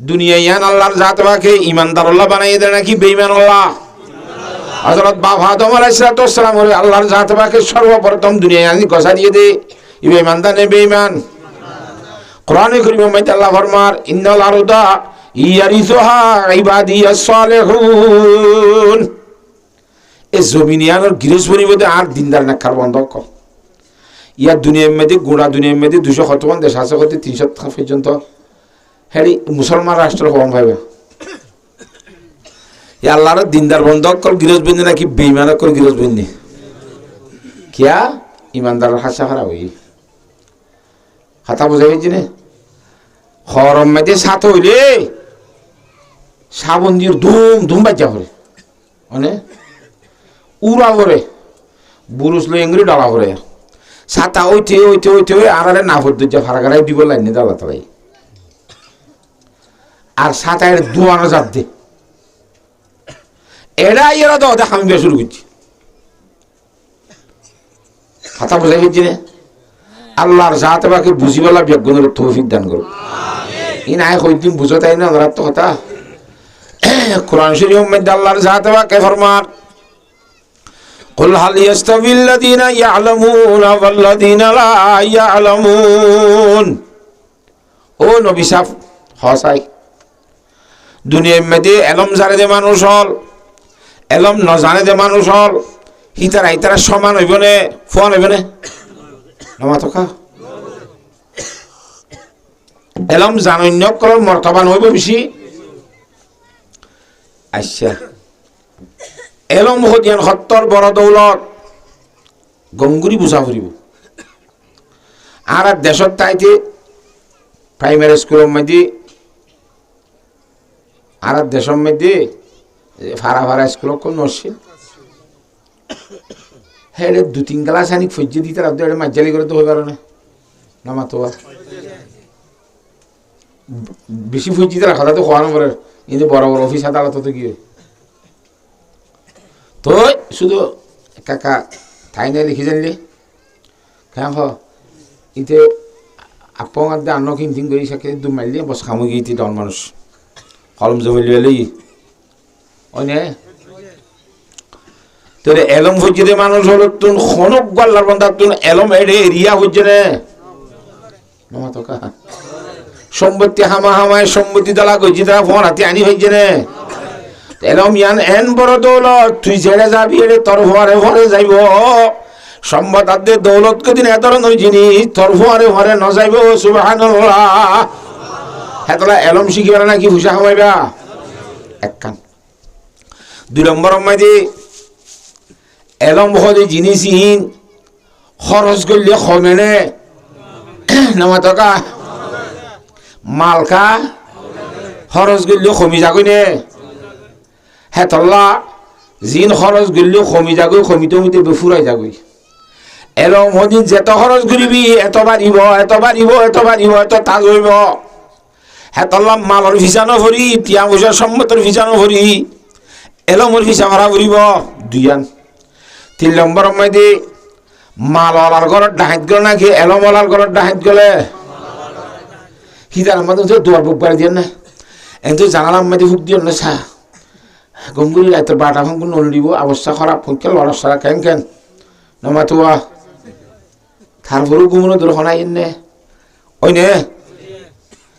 দুনিয়ায়ান আল্লাহর জাত পাকে ইমানদার আল্লাহ বানাইয়ে দেয় নাকি বেঈমান আল্লাহ? হযরত বাবা আদম আলাইহিস সালাম বলে আল্লাহর জাত পাকে সর্বপ্রথম দুনিয়ায়ানি গসা দিয়ে দে ইমানদার নে বেঈমান। কোরআনে কারীমের মধ্যে আল্লাহ ফরমার ইন্নাল আরদা ইয়ারিসুহা ইবাদিয়াস সালিহুন। এই জমিনিয়ানোর গৃহস্পতির মধ্যে আর দিনদার নাক্ষার বন্ধ কর। ইয়ার দুনিয়ার মধ্যে গোড়া দুনিয়ার মধ্যে 200 কতমান দেশ আছে, হতে 300 পর্যন্ত হ্যাঁ মুসলমান রাষ্ট্র কম ভাবে আল্লাহর দিনদার বন্ধ কর গৃহস্পতি নাকি বেঈমান কর গৃহস্পতি কিয়া ইমানদার হাসা খারাপ হই হাতা বোঝা গেছি না। হরম মধ্যে সাথ হইলে সাবন দিয়ে ধুম ধুম বাজ্যা করে মানে উড়া করে বুরুস লো এঙ্গরি ডালা করে সাতা ওইতে ওইতে ওইতে ওই আর না হতে যা ফারাগারাই দিব লাইন দালা তালাই আর সাতায়ের দুয়ানো জাত দে এরা এরা তো দেখা আমি শুরু করছি কথা বোঝা গেছি না। আল্লাহর জাত বাকি বুঝিবেলা বিজ্ঞানের তৌফিক দান করুন। ই নাই কইদিন বুঝো তাই না ওরা তো কথা কোরআন শরীফের মধ্যে আল্লাহর জাত বাকি ফরমান কুল হাল ইয়াস্তাবিল্লাযীনা ইয়া'লামুনা ওয়াল্লাযীনা লা ইয়া'লামুন। ও নবী সাহেব হসাই দুনিয়ার মধ্যে এলম জানে যে মানুষ হল এলম ন জানে যে মানুষ হল হিতারা হিতারা সমান হইব নে ফোন হইব নে নমাতকা এলম জানন্য কল মর্তবান হইব বেশি। আচ্ছা এলম হদিয়ান সত্তর বড় দৌলত গঙ্গুরি বুঝা ফুরিব আর দেশত তাইতে প্রাইমারি স্কুলের মধ্যে আর দেশের মধ্যে ফারা ফারা স্কুল কোন নরসে হ্যাঁ 2-3 ক্লাস আনি ফজ্জে দিতে রাখতে মাজ্জালি করে তো হয়ে পারে না মাতো বেশি ফজ্জিতে রাখা তো হওয়ানো পরে কিন্তু বড় বড় অফিস আদালত তো গিয়ে তো শুধু কাকা ঠাই নাই লিখি জানলে কেন ইতে আপন আন্ন কিনতিন করে সাকে দু মাইলে বস খামো গিয়ে ডন মানুষ কলম জমিলি এলি ওই নে তোর এলম হচ্ছে রে মানুষ হলো তুন খনক গল্লার বন্ধা তুন এলম এড়ে এরিয়া হচ্ছে রে নমাতকা সম্পত্তি হামা হামায় সম্পত্তি দলা গজি তারা ফোন হাতে আনি হয়েছে রে এলম ইয়ান এন বড় দৌলত তুই ছেড়ে যাবি এড়ে তোর ভরে ভরে যাইব সম্পদ আদে দৌলত কদিন এ ধরনের জিনিস তোর ভরে ভরে ন যাইব সুবহানাল্লাহ। হেতলা এলম শিখিবার নাকি হুসা খামাইবা এক কান 2 নম্বর মাঝে এলম হলে জিনিসহীন খরচ করলে কমেনে নামাতকা মালকা খরচ করলে কমি যাগই নে হেতলা জিন খরচ করলে কমি যাগই কমিতে কমিতে বেফুরাই যাগই এলম হলে যেত খরচ করিবি এত বাড়িব এত বাড়িব এত বাড়িব এত তাজ হইব হেতলা মালর ভিসানো ভরি টিয়া পয়সার সম্মতর ভিসানো ভরি এলমর ভিসা ভরা ভরিব 2 3 নম্বর মধ্যে মালওয়ালার ঘরের ডাহাত গেল নাকি এলমওয়ালার ঘরের ডাহাত গেলে হিদার মধ্যে তো দুয়ার বুক বাড়ি দিয়ে না কিন্তু জানালার মধ্যে হুক দিয়ে না সা গঙ্গুলি রাতের 12টা ফোন নল দিব অবস্থা খারাপ ফোনকে লড়া সারা কেন কেন নমাতুয়া তারপরেও ঘুমনো দুর্ঘটনা এনে ওই নে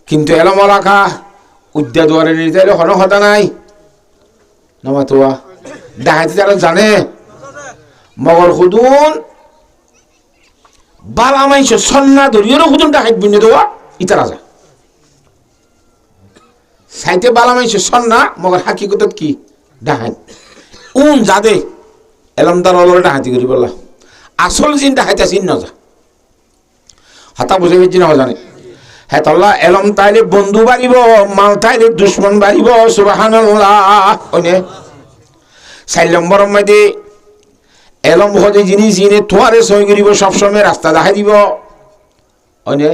কিন্তু এলমওয়ালা খা উদ্যা দুয়ারে নিতে এলে হন হতা নাই নমাতুয়া ডাহাতি তারা জানে মগর খুদুন বালা মাইছ সন্না ধরিও খুদুন ডাহাত বিনে দেওয়া ইতা রাজা সাইতে বালা মাইছ সন্না মগর হাকিকত কি ডাহাত উন যাদে এলমদার অলরে ডাহাতি করি বললা আসল জিন ডাহাইতা চিন না যা হাতা বুঝে গেছি না জানে হ্যাঁ তল্লা এলম তাইলে বন্ধু বাড়িব মাল তাইলে দুশ্মন বাড়িব সুবহানাল্লাহ। ওনে 4 নম্বর মধ্যে এলম হতে জিনিস জিনে তোয়ারে সই করিব সবসময় রাস্তা দেখাই দিব ওনে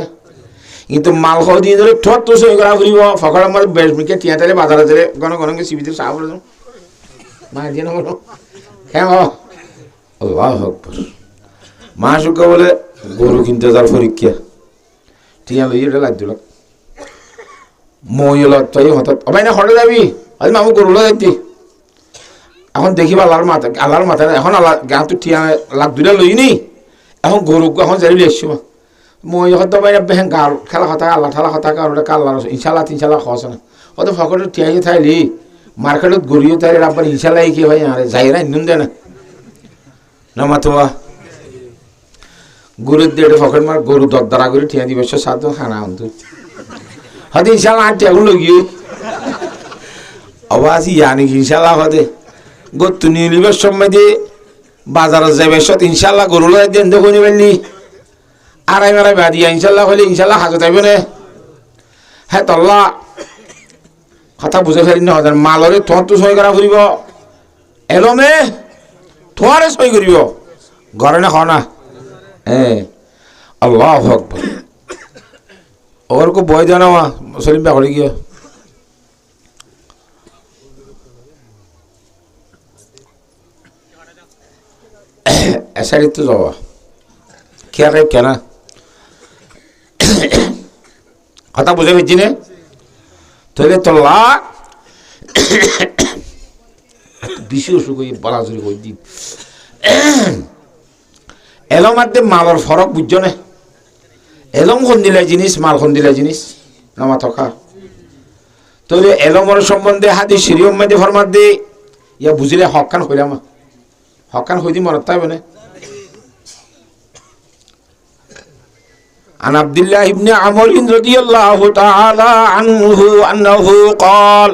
কিন্তু মাল খাওয়া দিয়ে ধরে তোর তো সই করা ফুরিব ফকর আমার বেশমিকে টিয়া তাইলে বাজারে ধরে ঘন ঘনকে সিবিতে সাহ বলে মা দিয়ে না বলো হ্যাঁ আল্লাহু আকবার মা সুকা বলে গরু কিনতে যার পরীক্ষা টিয়া লইয়ে লাগ দিল মহিলা তুই হঠাৎ ভাই না হরে যাবি আজ মামু গরুলো যাইতি এখন দেখিবা আল্লাহর মাথায় এখন আল্লাহ গাঁ তো ঠিয়া লাখ দুইটা লই নি এখন গরু এখন যাবি এসছি মই হয়তো বাইরে বেহেন গার খেলা কথা আল্লাহ ঠালা কথা কারোটা কাল্লার ইনশাল্লাহ তিনশাল্লাহ খাওয়াছে না হয়তো ফকটে ঠিয়াই থাইলি মার্কেটত গড়িও তাই আবার ইনশাল্লাহ কি ভাই আরে যাই না ইন্দুন দে না মাতোয়া গরুর দিয়ে ফকট মার গরু দরদারা করে ঠিয়া দিবে সাত খানা অন্ত হয়তো ইনশাল্লাহ আর টেগুন লগিয়ে অবাস ইয়া নাকি ইনশাল্লাহ হতে গরু নিয়ে নিবার সময় দিয়ে বাজারে যাবে সত ইনশাল্লাহ গরু লাই দেন দেখুন নিবেননি আড়াই মারাই বাদিয়া ইনশাল্লাহ হলে ইনশাল্লাহ হাজত আইব না হ্যাঁ তল্লা কথা বুঝে ফেলি না হাজার মালরে তোমার তো সই করা ফুরিব এলমে তোমারে সই করিব ঘরে না খাও না হ্যাঁ আল্লাহ আকবার ওর কো বয় দেয় না সলিম বা করে গিয়ে এসারি তো যাওয়া কে কেনা কথা বুঝে পেয়েছি না তাহলে তোলা বেশি অসুখ হয়ে বলাচুরি করে দিন এলম মাধ্যমে মালর ফরক বুঝছো না এলম কোন দিলে জিনিস মাল কোন দিলে জিনিস নামা থকা তাহলে এলমর সম্বন্ধে হাদি সিরিয়ম মাঝে ফরমার দে ইয়া বুঝলে হকান হইলাম হকান হই দি মনত থাকবে না عن عبد الله بن عمرو رضي الله تعالى عنه أنه قال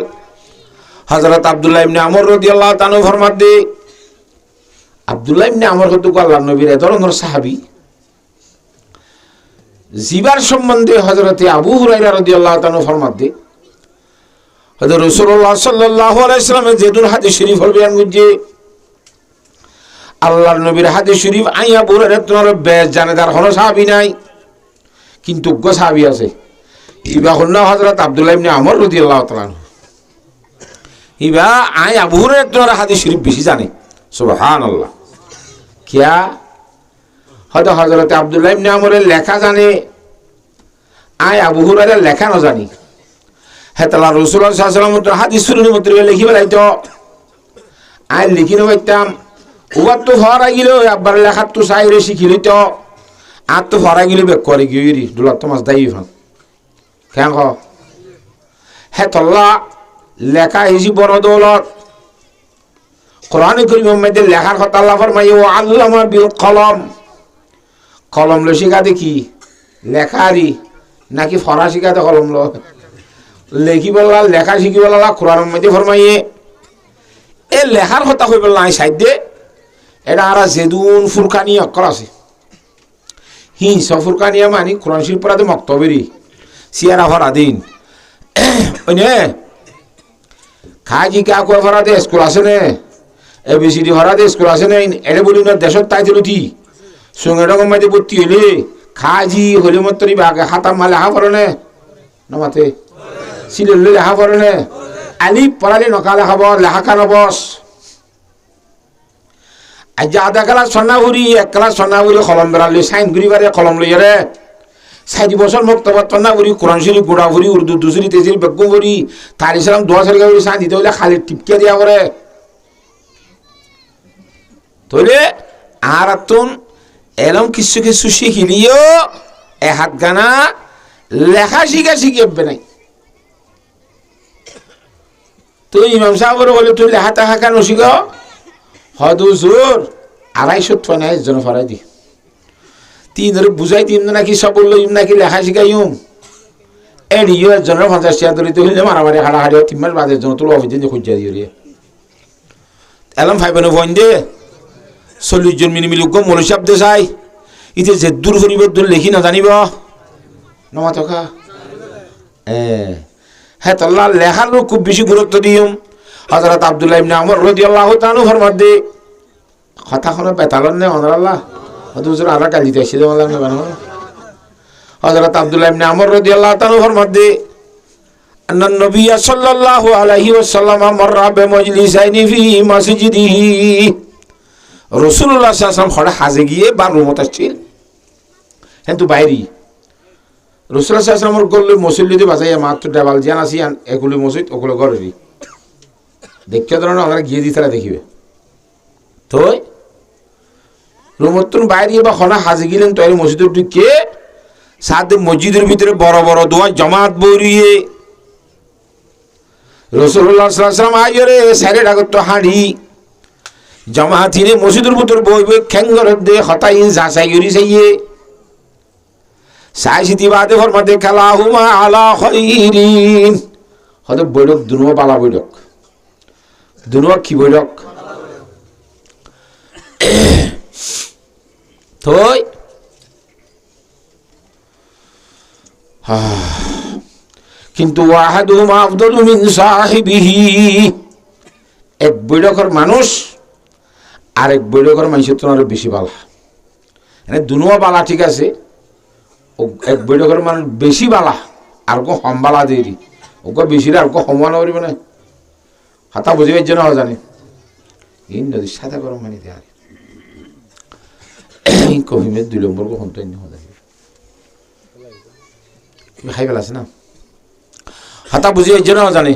حضرت عبد الله بن عمرو رضي الله تعالى فرماتے عبد الله بن عمرو হতো আল্লাহর নবীর এ ধরনের সাহাবী জিবার সম্বন্ধে হযরত আবু হুরায়রা রাদিয়াল্লাহু তাআলা ফরমাতে হযরত রাসূলুল্লাহ সাল্লাল্লাহু আলাইহি ওয়াসাল্লাম যেদুল হাদিস শরীফ বয়ান করছে আল্লাহর নবীর হাদিস শরীফ আইয়া বুরারে তোমার বেশ জানেদার হলো সাহাবী নাই কিন্তু গো সাহাবী আছে ইবা হন্না হযরত আব্দুল্লাহ ইবনে আমর রাদিয়াল্লাহু তাআলা ইবা আই আবু হুরায়রা তোমার হাদিস শরীফ বেশি জানে সুবহানাল্লাহ কিয়া হয়তো হযরত আব্দুল্লাহ ইবনে আমরের লেখা জানে আই আবু হুরায়রা লেখা না জানি হেতালা রাসূলুল্লাহ সাল্লাল্লাহু আলাইহি ওয়াসাল্লাম হাদিস শরীফের মধ্যে লিখি বলাইতো আই লিখি নইতাম ওয়াত তো হরা গিলো আব্বার লেখা তো সাইরে শিখিলি তো আর তো হরা গিলো বে করে গিরি দুলাত তো মাস দাই ফান কেন হ হেতাল্লা লেখা হিসি বড় দৌলত কোরআনে কারীমের মধ্যে লেখার কথা আল্লাহ ফরমায় ও আল্লামা বিল কলম কলম লো শিখাতে কি লেখারি নাকি ফরা শিখাতে কলম লো লেখি বললা লেখা শিখি বললা কোরআনের মধ্যে ফরমাইয়ে এ লেখার কথা কই বললা সাইডে এটা আর জেদুন ফুরকানি অক্ষর আছে হি সফুরকানিয়া মানি কোরআন শরীফ পড়াতে মক্তবেরি সিয়ারা ফরা দিন ওইনে খাজি কা কো ফরাতে স্কুল আছে নে এবিসিডি ফরাতে স্কুল আছে নে এটা বলি না দেশত তাইতে উঠি সঙ্গে রকম মাঝে ভর্তি হইলে খাজি হলে মতরি বাগে হাতাম মালে হা পড়নে নমাতে সিলে লেখা পড়নে আলিফ পড়ালে নকালে খাব লেখা কান বস আজ আধা ক্লাস সন্নাগুড়ি এক ক্লাস সন্নাগুড়ি কলম বেড়ালে সাইন গুড়ি বারে কলম লইয়া রে 60 বছর মক্তবাত সন্নাগুড়ি কোরআন শরীফ গোড়াগুড়ি উর্দু দুসরি তেসরি বেগম করি তার ইসলাম দোয়া সরকার সাইন দিতে হইলে খালি টিপকে দিয়া করে তাহলে আর তুন এরম কিছু কিছু শিখিলিও এ হাত গানা লেখা শিখবে নাই তুই ইমাম সাহেবের বলে তুই লেখা টাকা কেন শিখ হয়তো জোর 250 নাই জন ফরাই দি তিন ধরে বুঝাই দিম নাকি সব বললো ইম নাকি লেখা শিখাইম এডিও একজনের 50 টাকা ধরে হইলে মারামারি হাড়াহাড়ি 3 মাস বাদের জন্য তোর অফিসে দিয়ে খুঁজা দিও রে এলাম ফাইবেন ফোন দে 40 জন মিনিমিল গম মল শব্দ চাই ইতে যে দূর করিব দূর লেখি না জানিব নমা থকা হ্যাঁ তাল্লা লেখার খুব বেশি গুরুত্ব দিম হযরত আব্দুল্লাহ ইবনে আমর রাদিয়াল্লাহু তাআলা ফরমাতে কথা কোন বেতালন নে আল্লাহ হুজুর আরা গালি দিয়েছে বললাম না বানো হযরত আব্দুল্লাহ ইবনে আমর রাদিয়াল্লাহু তাআলা ফরমাতে আন্নান নবী সাল্লাল্লাহু আলাইহি ওয়াসাল্লাম মাররা বিমাজলিসাইনি ফি মসজিদিহি রাসূলুল্লাহ সাল্লাল্লাহু আলাইহি ওয়াসাল্লাম হাজে গিয়ে বার রুমত আসছিল কিন্তু বাইরে রাসূলুল্লাহ সাল্লাল্লাহু আলাইহি ওয়াসাল্লাম গল্লে মুসল্লিতে বাজাইয়া মাত্র ডাবাল জিয়ান আসিয়ান এগুলি মসজিদ ওগুলো ঘরেরই দেখতে ধরনের আমরা গিয়ে দিই তারা দেখিবে তো রুমতুন বাইরে বা খনা হাজি গেলেন তো এই মসজিদের ঢুকে সাথে মসজিদের ভিতরে বড় বড় দোয়া জমাত বরিয়ে রাসূলুল্লাহ সাল্লাল্লাহু আলাইহি ওয়াসাল্লাম আইরে সাইরে ডাকত হাঁড়ি জমাতিনে মসজিদের ভিতর বই বই খেঙ্গর দে হতাই যাচাই করি যাইয়ে সাইসিতি বাদে ফরমাতে কালাহুমা আলা খাইরিন হতে বৈঠক দুনো পালা বৈঠক দুনো কি বৈঠক থই কিন্তু ওয়াহাদুহুমা আফদালু মিন সাহিবিহি এক বৈঠকের মানুষ আরেক বৈঠকের মানুষের তো আরো বেশি বালা মানে দুনো বালা ঠিক আছে এক বৈঠকের মানুষ বেশি বালা আর কো হম বালা দেরি ওকে বেশি আর কো হমান করিব না হাতা বুঝিবার জন্য জানে এই নদীর সাদা গরম পানি দেয় কহিমের 2 নম্বর কখন তো এনে হয়ে খাই পেলাছে না হাতা বুঝিবার জন্য জানে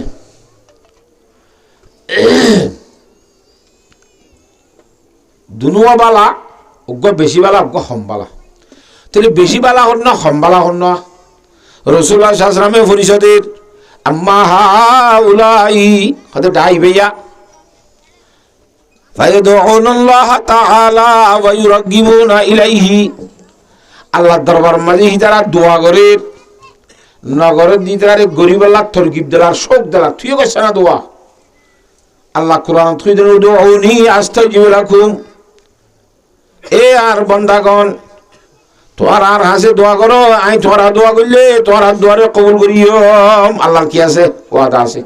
দুনুয়া বালা ওকে বেশি বালা ওকে হম বালা তাহলে বেশি বালা হন না হম বালা হন না রাসূলুল্লাহ সাল্লাল্লাহু আলাইহি ওয়াসাল্লামের পরিষদের আম্মা হাউলাই কত ডাই ভাইয়া ফায়দুনাল্লাহ তাআলা ওয়া ইউরাগিবুনা ইলাইহি আল্লাহর দরবার মাঝে যারা দোয়া করে নগরের দিদারে গরিব আল্লাহ তরকিব দেলার শোক দেলার তুইও কইছ না দোয়া আল্লাহ কোরআন তুই দেন উদউনি আস্তাজিব লাকুম এ আর বান্দাগণ তোর আর হাসে দোয়া করো আই তোরা দোয়া করলে তোর দোয়ারে কবুল করিও আল্লাহর কি আছে ওয়াদা আছে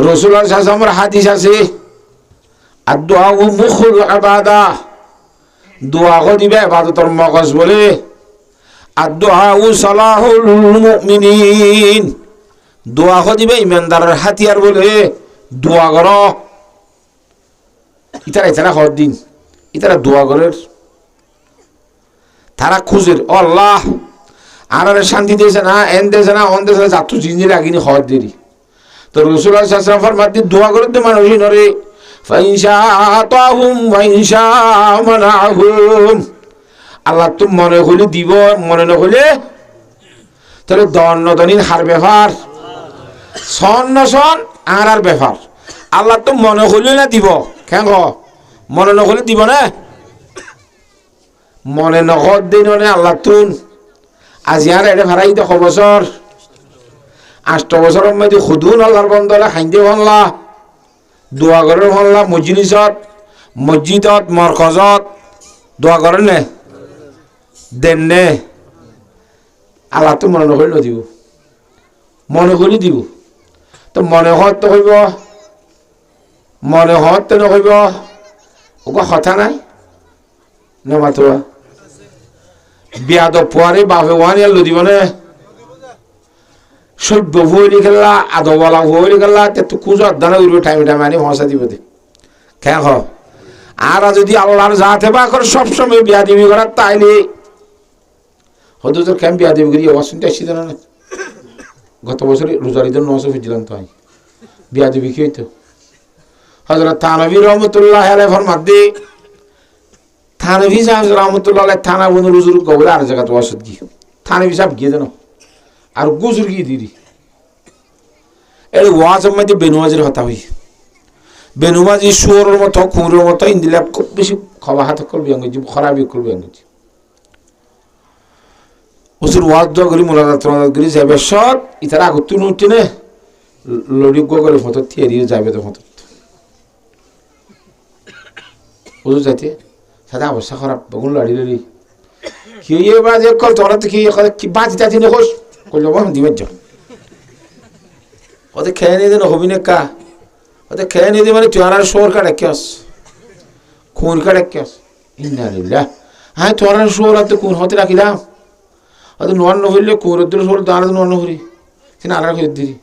রাসূলুল্লাহ সাল্লাল্লাহু আলাইহি ওয়াসাল্লামের হাদিস আছে আদ-দুআ মুখুল ইবাদা দোয়া দিবে ইবাদতের মগজ বলে আদ-দুআ সালাহুল মুমিনিন দোয়া দিবে ইমানদারের হাতিয়ার বলে দোয়া করো ইতারা হর দিন ইতারা দোয়া করের তারা খুঁজের আল্লাহ আর শান্তি দিয়েছে না এন দিয়েছে না অন দিয়েছে না যাত্র জিনিস লাগিনি হওয়ার দেরি তো রাসূলুল্লাহ সাল্লাল্লাহু আলাইহি ওয়াসাল্লাম ফরমাতে দোয়া করে দে মানুষ নরে ফাইনশা আতাহুম ওয়াইনশা মানাহুম আল্লাহ তুমি মনে হলে দিব মনে না হলে তাহলে দন্নদনিন হার ব্যাপার সন নসন আর ব্যাপার আল্লাহ তো মনে হলে না দিব কেন মনে না হলে দিব না মনে নগদ দিন আল্লাহ তুন আজি আর এটা ভাড়াই 10 বছর 8 বছরের মধ্যে খুদুন আল্লাহর বন্দরে খাইতে ভাল্লা দোয়া করে ভাল্লা মসজিদত মরকজত দোয়া করেন নে দেন নে আল্লাহ তো মনে নকরিল দিব মনে করি দিব তো মনে হত তো হইব মনে হত তো নকইব ওকে কথা নাই না মাতোয়া বিয়াদ পোয়ারে বাপে ওয়ানি আল্লু দিব নে সভ্য ভুয়লি খেললা আদবালা ভুয়লি খেললা তো খুঁজো আদানা উঠবে টাইমে আনি ভাষা দিব দে কেন আর যদি আল্লাহর জাতে বা করে সবসময় বিয়া দিবি করার তাইলে হয়তো তোর কেন বিয়া দিবি করি আওয়াজ শুনতে আসছি জানা না গত বছর রোজার ঈদের 900 ফিরছিলাম তো আমি বিয়া দিবি কি হইতো হযরত থানভী রহমাতুল্লাহ আলাইহি ফরমাতে থানভী সাহেব রহমাতুল্লাহ আলাইহি থানা বন্ধু রুজুর কবলে আর জায়গা তো ওয়াসত কি থানভী সাহেব গিয়ে জানো আর গুজুর কি দিদি এই ওয়াজ মধ্যে বেনুমাজির হতা হই বেনুমাজি সুরের মতো খুঁড়ের মতো ইন্দিলা খুব বেশি খাওয়া হাত করবি আঙ্গুজি খারাপই করবি আঙ্গুজি ওসুর ওয়াজ দোয়া করি মোলাজাত করি যাবে সব ইতারা আগত উঠে নে লড়ি করে ফটো থিয়ে যাবে তো ফটো ওজু যাইতে সাদা অবস্থা খারাপ বগুন লড়ি লড়ি কি এবার যে কল তোরা তো কি বাজি যাচ্ছি না হোস কইল দিবে যা ওদের খেয়ে নিয়ে দেন হবি না কা ওদের খেয়ে নিয়ে দিয়ে মানে তুই আর শোর কাটে কেস খুন কাটে কেস ইন্নালিল্লাহ হ্যাঁ তোর শোর আর তো খুন হতে রাখিলাম ಅದು ನೋಡ್ ನೋವಿಲ್ಲ ಕೂರದ್ರು ಸೋಲ್ ದಾನದ ನೋಡ್ ನೋವ್ರಿ ಸಿನ ಆರಾಗ ಇದ್ದೀರಿ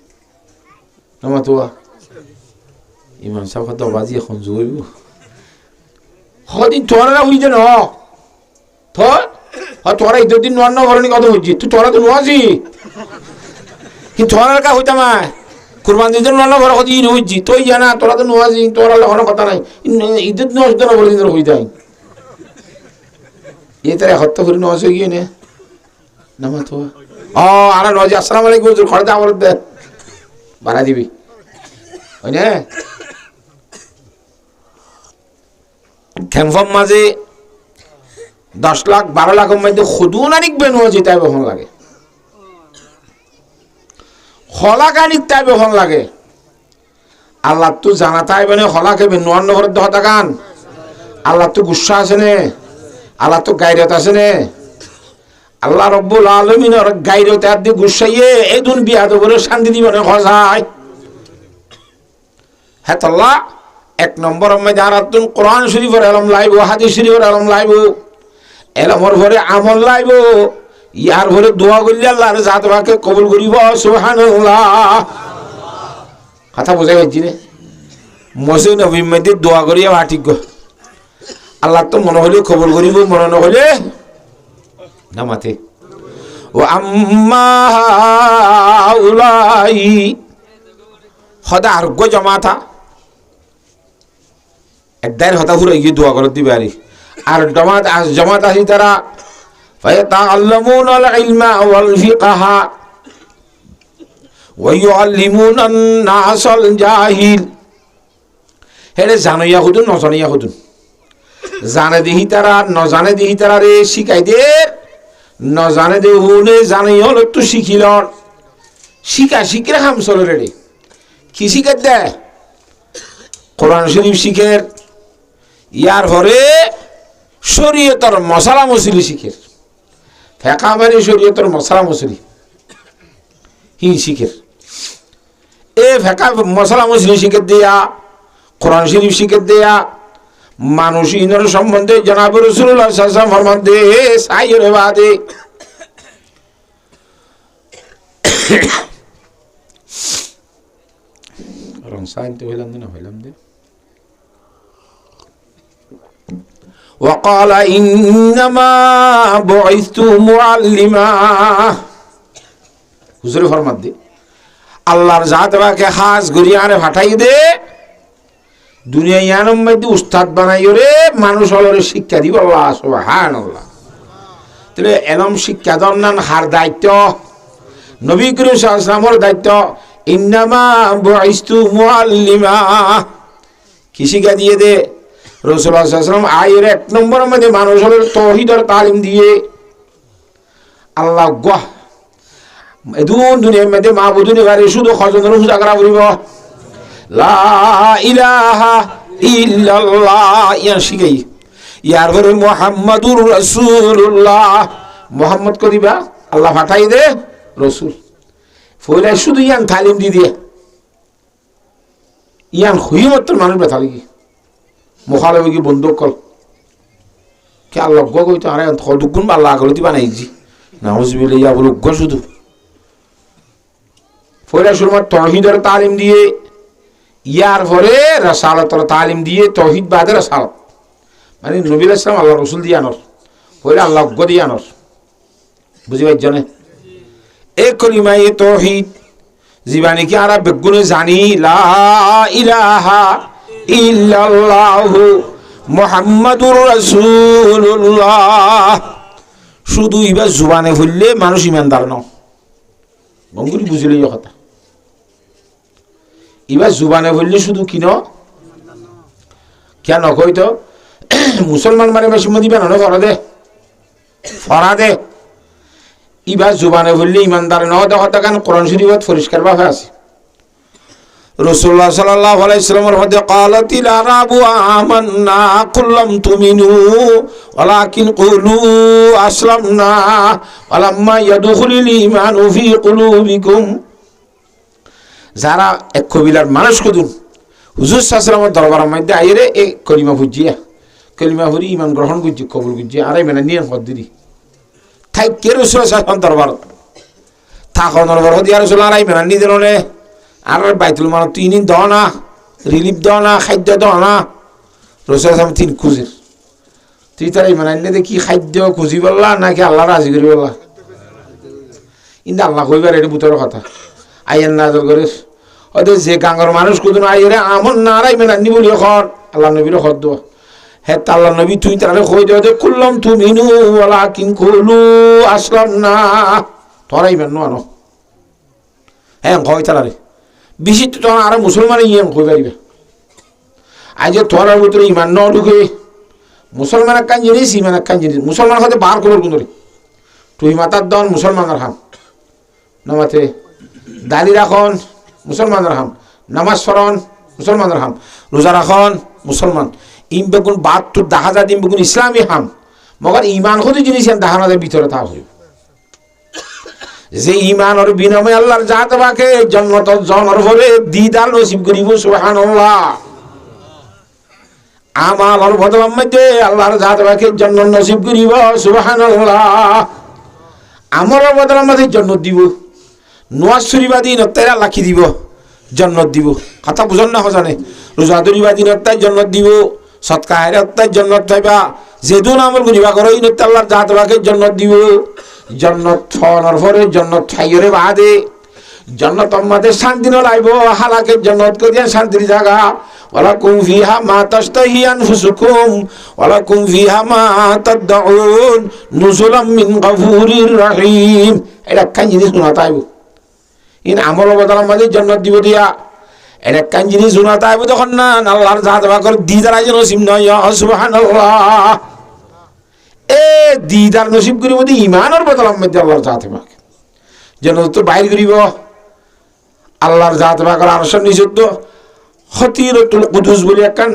ನಮ್ಮ ತೋವ ইমাম সাহেব তো বাজি এখন জইব হদিন তোরা হই যেন তো তোরা ঈদের দিন নোয়ান্ন ঘরনি কত হইছি তুই তোরা তো নোয়াছি কিন্তু তোরা কা হইতাম কুরবান দিন নোয়ান্ন ঘর কত ইন হইছি তুই জানা তোরা তো নোয়াছি তোরা কোনো কথা নাই ঈদের নোয়াজ না বলে দিন হই যায় এ তারা হত্যা করে নোয়াজ হয়ে গিয়ে নে নামা তো আরে নজি আসসালামু আলাইকুম ঘরে যা বল দে বাড়া দিবি ওই না খেমফম মাঝে 10 লাখ 12 লাখের মধ্যে খুদুন আনিক বেনুয়াজি তাই বেহন লাগে হলাকানিক তাই বেহন লাগে আল্লাহ তো জানা তাই বেনে হলাকে বেনুয়ান্ন ঘরের দহতা গান আল্লাহ তো গুসা আছে নে আল্লাহ তো গাইরত আছে নে আল্লাহ রব্বুল আলামিনের গাইরত আদি গুসাইয়ে এই দুন বিয়াদ করে শান্তি দিবে না খজায় হ্যাঁ আল্লাহ 1 নম্বর মধ্যে আরাতুন কোরআন শরীফের ইলম লাইব হাদিস শরীফের ইলম লাইব এলমর ভরে আমল লাইব ইয়ার ভরে দোয়া করলে আল্লাহর জাত বাকে কবুল করিব সুবহানাল্লাহ কথা বুঝাই হইছি রে মসজিদ নবীর মধ্যে দোয়া করিয়া ঠিক গো আল্লাহ তো মনে হলে কবুল করিব মনে না হলে না মাতে ও আম্মা উলাই হদা আরোগ্য জমা থা একদার হতা ফুরে গিয়ে দোয়া করে দিবে আর জমাত আসি তারা ফায়াতাআল্লামুনা আল ইলমা ওয়াল ফিকহা ওয়া ইউআল্লিমুনা আন-নাস আল জাহিল হেরে জানিয়া হুদুন ন জানিয়া হুদুন জানে দেহি তারা ন জানে দেহি তারা রে শিখাই দে ন জানে দে হুনে জানি হল তো শিখিল শিখে হাম চলে রে কি শিখাই দে কোরআন শরীফ শিখের ইয়ার ভরে শরীয়তের মশলা মসলি শিখের ফেকা মানে শরীয়তের মশলা মসলি হি শিখের এ ফেকা মশলা মসলি শিখে দিয়া কোরআন শরীফ শিখে দিয়া মানুষ ইনর সম্বন্ধে জনাব রাসূলুল্লাহ সাল্লাল্লাহু আলাইহি ওয়াসাল্লাম ফরমান দে সাইরে বাদে রং সাইতে হইলাম দে وقال انما بعثت معلما হুজুর ফরমান দে আল্লাহর জাত বাকে খাস গরিয়ারে পাঠাই দে দুনিয়া ইয়ানোর মধ্যে উস্তাদ বানাইও রে মানুষ হলরে শিক্ষা দিব আল্লাহ সুবহানাল্লাহ তাহলে এলম শিক্ষা দন্নান হার দায়িত্ব নবী করিম সাল্লাল্লাহু আলাইহি ওয়াসাল্লামের দায়িত্ব ইন্নামা বুইস্তু মুআল্লিমা কি শিক্ষা দিয়ে দে রাসূলুল্লাহ সাল্লাল্লাহু আলাইহি ওয়াসাল্লাম আয়ের 1 নম্বরের মধ্যে মানুষ হলরে তাওহীদের তালিম দিয়ে আল্লাহ গহ দুনিয়ার মধ্যে মাবুদুনি গারে শুধু খজনের পূজা করা বলিব লা ইলাহা ইল্লাল্লাহ ইয়া শিখাই ইয়ার পরে মুহাম্মাদুর রাসূলুল্লাহ মুহাম্মদ করিবা আল্লাহ পাঠাই দে রাসূল ফলে শুধু ইয়ান তালিম দি দিয়ে ইয়ান হইমত মানুষ ব্যথা লাগি মুখালবে কি বন্ধ কল কে আল্লাহ গো কইতো আরে দুগুণ আল্লাহ গলতি বানাইছি নাউজুবিল্লাহ ইয়া বলো গো শুধু ফলে শুরু তাওহীদের তালিম দিয়ে ইয়ার পরে রাসালাতের তালিম দিয়ে তাওহীদ বাদে রাসালাত মানে নবী আলাইহিস সালাম আল্লাহ রাসূল দিয়ে আনর পরে আল্লাহ গো দিয়ে আনর বুঝি ভাই জানে এই কলিমায়ে তাওহীদ জীবনে কি আরা বেগুনে জানি লা ইলাহা ইল্লাল্লাহ মুহাম্মাদুর রাসূলুল্লাহ শুধু ইবা জবানে বললে মানুষ ইমানদার ন বঙ্গুরি বুঝিলেই কথা ইবা জুবানে বললে শুধু কিন কেন কইতো মুসলমান মানে বেশি দিবে না ফরা দে ইবা জুবানে বললে ইমানদার ন দেখা কেন কোরআন শরীফত পরিষ্কার ভাবে আছে রাসূলুল্লাহ সাল্লাল্লাহু আলাইহি ওয়াসাল্লামের মধ্যে ক্বালাতিল আরাবু আমান্না কুল্লাম তুমিনু ওয়ালাকিন কুলু আসলামনা ওয়ালাম্মা ইয়াদখুলুল ঈমানু ফি কুলুবিকুম যারা এক কবিলার মানুষ কদুন হুজুর সাল্লাল্লাহু আলাইহি ওয়াসাল্লামের দরবারের মধ্যে আইরে এই কলিমা বুঝিয়া কলিমা হরি ঈমান গ্রহণ করছি কবুল করছি আরে মানে নিয়ম পদ্ধতি তাই কে রাসূল সাল্লাল্লাহু আলাইহি ওয়াসাল্লাম দরবার থাকনের দরবার দিয়া রাসূল আলাই মানে নি দিলনে আর বাইতুল মাল তিন দাও না রিলিফ দাও না খাদ্য দাও না রাসূল সাল্লাল্লাহু আলাইহি ওয়াসাল্লাম তিন খুঁজের তুই তার ইমান আনলে দেখি খাদ্য খুঁজি বললা নাকি আল্লাহ রাজি করি বললা? কিন্তু আল্লাহ কইবার এটা বুতর কথা আইয়ান নাজল করিস ওদের যে গাঙ্গর মানুষ কোন আইরে আমন না রাইবেন আনি বলি এখন আল্লাহ নবীর হদ দোয়া হ্যাঁ আল্লাহ নবী তুই তাহলে কই দেওয়া যে খুললাম তুমি নু ওলা কিন খুলু আসলাম না তোরাইবেন নো হ্যাঁ কই তারা বেশি তো তোমার আরো মুসলমান ইয়েম কই পারিবে আজ যে তোর ভিতরে ইমান ন ঢুকে মুসলমান এক জিনিস ইমান এক জিনিস মুসলমান হতে বার করবো কোন তুই মাতার দন মুসলমানের হাম নামাতে দালি রাখন মুসলমানের হাম নামাজ স্মরণ মুসলমানের হাম রোজা রাখন মুসলমান ইম বেগুন বাদ তোর দেখা যায় ইম বেগুন ইসলামী হাম মগর ইমান হতে জিনিস দেখা না যায় ভিতরে তা হইব যে ইমান ওর বিনিময়ে আল্লাহর জাত বাকে জান্নাত জনর হলে দিদার নসিব করিব সুবহানাল্লাহ আমার ওর বদলার মধ্যে আল্লাহর জাত বাকে জান্নাত নসিব করিব সুবহানাল্লাহ আমার বদলার মধ্যে জান্নাত দিব নোয়াজ শরীফাদি নত্তাইরা লাখি দিব জান্নাত দিব কথা বুঝন না হজানে রোজা দরিবাদি নত্তাই জান্নাত দিব সৎকা হায়রা নত্তাই জান্নাত পাইবা যেদুন আমল করিবা করো এই নত্তা আল্লাহর জাত বাকে জান্নাত দিব জন্নত ছড়ার পরে জন্নত ছাইরে বাদে জন্নত আমাদের শান্তি নলাইব হালাকে জন্নত করিয়া শান্তির জায়গা ওয়ালাকুম ফিহা মা তাশতাহি আনফুসুকুম ওয়ালাকুম ফিহা মা তাদউন নুজুলাম মিন গফুরির রহিম এটা কান জিনিস শোনা তাইব ইন আমল বদল আমাদের জন্নত দিব দিয়া এটা কান জিনিস শোনা তাইব তখন না আল্লাহর জাত বাকর দিদার যেন নসিব নয় সুবহানাল্লাহ এ দিদার নসিব করিব দি ইমানের বদলার মধ্যে আল্লাহর জাতে পাক যেন তো বাইর করিব আল্লাহর জাতে পাকের আরশের নিষিদ্ধ খতিরতুল কুদুস বলি একখান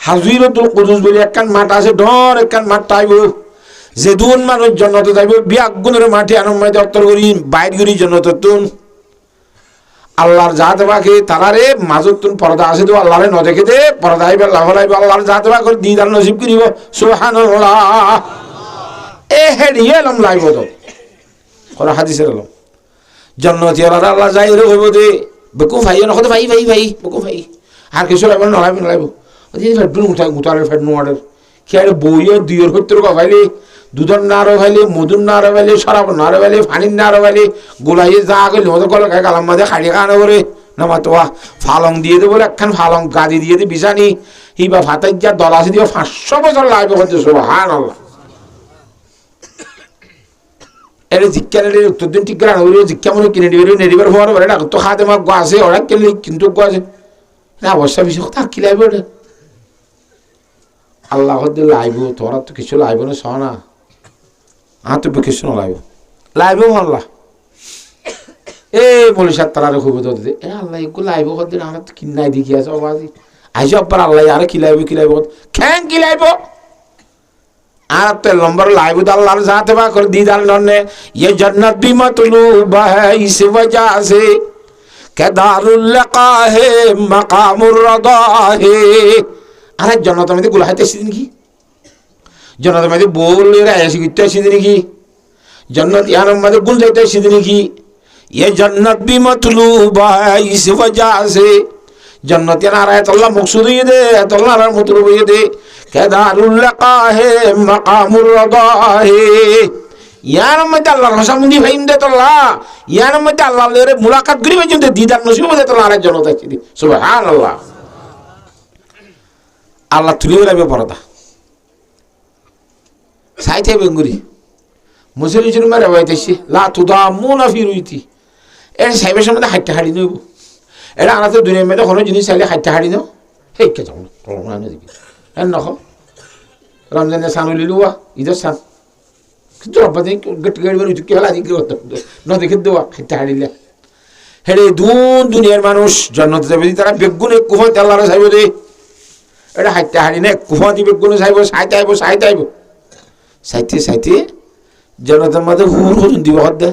হাজিরতুল কুদুস বলি একখান মাঠ আছে ডর একখান মাঠ টাইব যে দুন মানুষ জন্নত যাইব বিয়াগুনের মাঠে আনন্দ অত্তর করি বাইর করি জন্নত তুন আল্লাহর জাতে পাকে তারারে মাজত তুন পর্দা আছে তো আল্লাহরে ন দেখে দে পর্দা আইবে লাভ লাইব আল্লাহর জাতে পাকের দিদার নসিব করিব সুবহানাল্লাহ এ হেডিয়ে এলাম লাইব তো কোরা হাদিসের এলাম জন্নতি আল্লাহ যাই রে হইব দে বেকু ভাই না কত ভাই ভাই ভাই বেকু ভাই আর কিছু লাইব না লাইব ওই ফেডুন মুতারে ফেড নোয়ার কি আরে বইয়ে দুইয়ের হইতে কা ভাইলে দুধন না আরো ভাইলে মধুর না আরো ভাইলে শরাব না আরো ভাইলে ফানির না আরো ভাইলে গোলাইয়ে যা গেল মতো কল খাই গালাম মাঝে খাড়ি খানো করে নামা তোয়া ফালং দিয়ে দে বলে একখান ফালং গাদি দিয়ে দে বিছানি হিবা ভাতাই যা দলাসি দিয়ে 500 বছর লাইব হতে সুবহানাল্লাহ এর জিজ্ঞানের উত্তর দিন ঠিক করে ওই জিজ্ঞা মনে কিনে দিবে নেডিবার হওয়ার পরে না তো খাতে মা গাছে ওরা কেলে কিন্তু গাছে না অবশ্যই বিষয় কথা কি লাইব ওটা আল্লাহ হদ্দে লাইব তোরা তো কিছু লাইব না শোনা তো কিছু না লাইব আল্লাহ এ বলি সাত তারা খুব দে এ আল্লাহ এগুলো লাইব হদ্দে আমরা তো কিনাই দেখি আছে অবাজি আইসো আব্বার আল্লাহ আর কি লাইব খ্যাং কি লাইব আর তো লম্বর লাইব আল্লাহর জাতে বা করে দিদার ননে ये जन्नत भी मतलूब है इस वजह से कि दारुल लका है मकामुर रदा है আরে জান্নাত মধ্যে গুলাইতে আসিদিন কি জান্নাত মধ্যে বলে রে আসি কিতে আসিদিন কি জান্নাত ইয়ার মধ্যে গুল যাইতে আসিদিন কি ये जन्नत भी मतलूब है इस वजह से जन्नत यार आयत अल्लाह मकसूद ये दे तो अल्लाह रा मतलब ये दे के दारुल लका है मकामुर रदा है यार मत अल्लाह रसमुंदी भाईम दे तो अल्लाह यार मत अल्लाह ले मुलाकात करिबे जंते दीदार नसीब दे तो अल्लाह जन्नत আছে সুবহানাল্লাহ আল্লাহ তুলিও রাখবে পরদা সাইতে বেঙ্গুরি মুসলিম মারে বাইতেছি লা তুদামুনা ফি রুইতি এর সাইবের সামনে হাইটা হাড়ি নইব এটা আনাতে দুনিয়ার মধ্যে কোনো জিনিস চাইলে হাইটা হাড়ি নাও হেই কে যাও না দিবি এর নখ রমজানে সানু লিলুয়া ঈদের সান কিন্তু রব্বাদি গট গড় বের উঠি কেলা দিকে হতো ন দেখে দেওয়া হাইটা হাড়িলে হেরে দুনিয়ার মানুষ জান্নাতে যাবে তারা বেগুনে কুফাতে আল্লাহর চাইব দে এটা হাইটা হাড়ি না কুফাতি বেগুনে চাইব সাইতে আইব সাইতে জান্নাতের মধ্যে হুর হজুন দিব হদ দে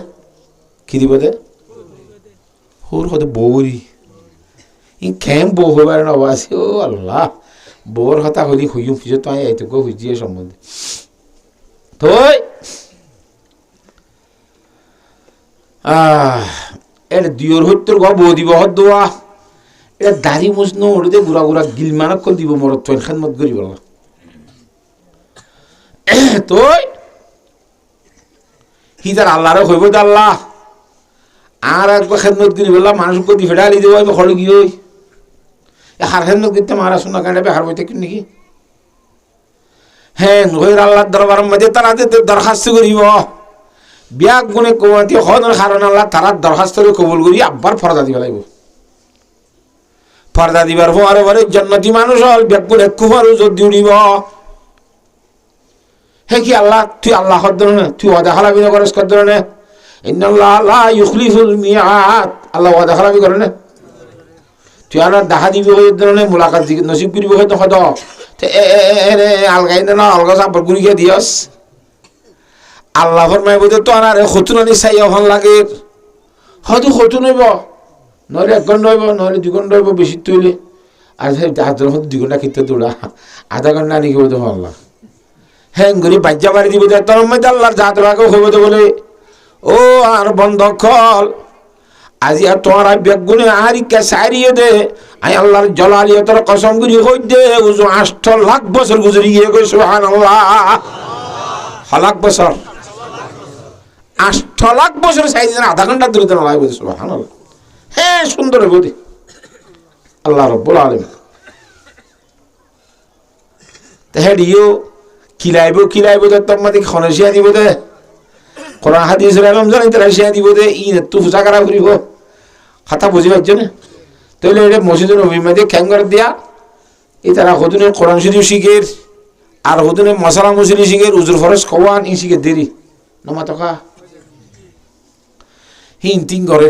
কি দিব দে হুর হদে বৌরি ই খেম বউ হবার না বাসি ও আল্লাহ বউর কথা হলি হইম পিছে তো এইটুকু হইজিয়ে সম্বন্ধে তো এটা দিওর হইতর গ বউ দিব হদ দোয়া এটা দাড়ি মুছনো ওড়ে গুড়া গুড়া গিলমানক কল দিব মরত তো খেদমত করি বলা তো হিতার আল্লাহরে হইব তো আল্লাহ আর একবার খেদমত করি বললাম মানুষকে দি ফেটা আলি দেবো খড় গিয়ে ওই হার খেদমত করতে মারা শোনা কাঁটা বেহার বইতে কি নাকি হ্যাঁ হইর আল্লাহর দরবার মধ্যে তারা দরখাস্ত করিব বিয়াক গুণে কমাতি হওয়ার কারণ আল্লাহ তারা দরখাস্ত কবুল করি আব্বার ফরদা দিবা লাগব ফরদা দিবার পরে পরে জন্নতি মানুষ হল বিয়াক গুণ একু পারু যদি উড়িব হে কি আল্লাহ তুই আল্লাহর ধরনে তুই ওয়াদা খারাপি না করস কর ধরনে ইন্নাল্লাহ লা ইউখলিফুল মিআদ আল্লাহ ওয়াদা খারাপি করে না তুই আর দেখা দিবি হয়ে ধরনে মুলাকাত নসিব করিব হয়তো হদ আলগাই না আলগা চাপর গুড়ি গিয়ে দিয়স আল্লাহ ফরমাই বোধ তো আর খতুনানি চাই এখন লাগে হয়তো খতুন হইব নহলে 1 ঘন্টা হইব নহলে 2 ঘন্টা হইব বেশি তৈলে আর হাতের হয়তো 2 ঘন্টা খেতে দৌড়া আধা ঘন্টা আনি কেবো তো আল্লাহ হ্যাঁ গরি বাজ্যা বাড়ি দিব তোর মধ্যে আল্লাহর জাতের আগে হইব তো বলে ও আর বন্ধ খল আজি আর তোমার ব্যাগ গুনে আরিকা সারিয়ে দে আই আল্লাহর জলালিয়তের কসম করি হই দে উজু 8 লাখ বছর গুজরি গিয়ে কই সুবহানাল্লাহ লাখ বছর 8 লাখ বছর সাইজ আধা ঘন্টা দূরে তো নয় বুঝি সুবহানাল্লাহ হ্যাঁ সুন্দর বুঝি আল্লাহ রাব্বুল আলামিন তেহেডিও কিলাইবো তোমাদের খনসিয়া দিব দে কোরআন হাদিসের এলম জানি তারা শিয়া দিব দে ই তু পূজা করা করিব কথা বুঝি পাচ্ছ না তাহলে এটা মসজিদের অভিমাদে খ্যাঙ্গার দিয়া এই তারা হতুনে কোরআন শরীফ শিখের আর হতুনে মশলা মশলি শিখের উজুর ফরজ খওয়ান ই শিখের দেরি নমা টকা হিন্তিং করে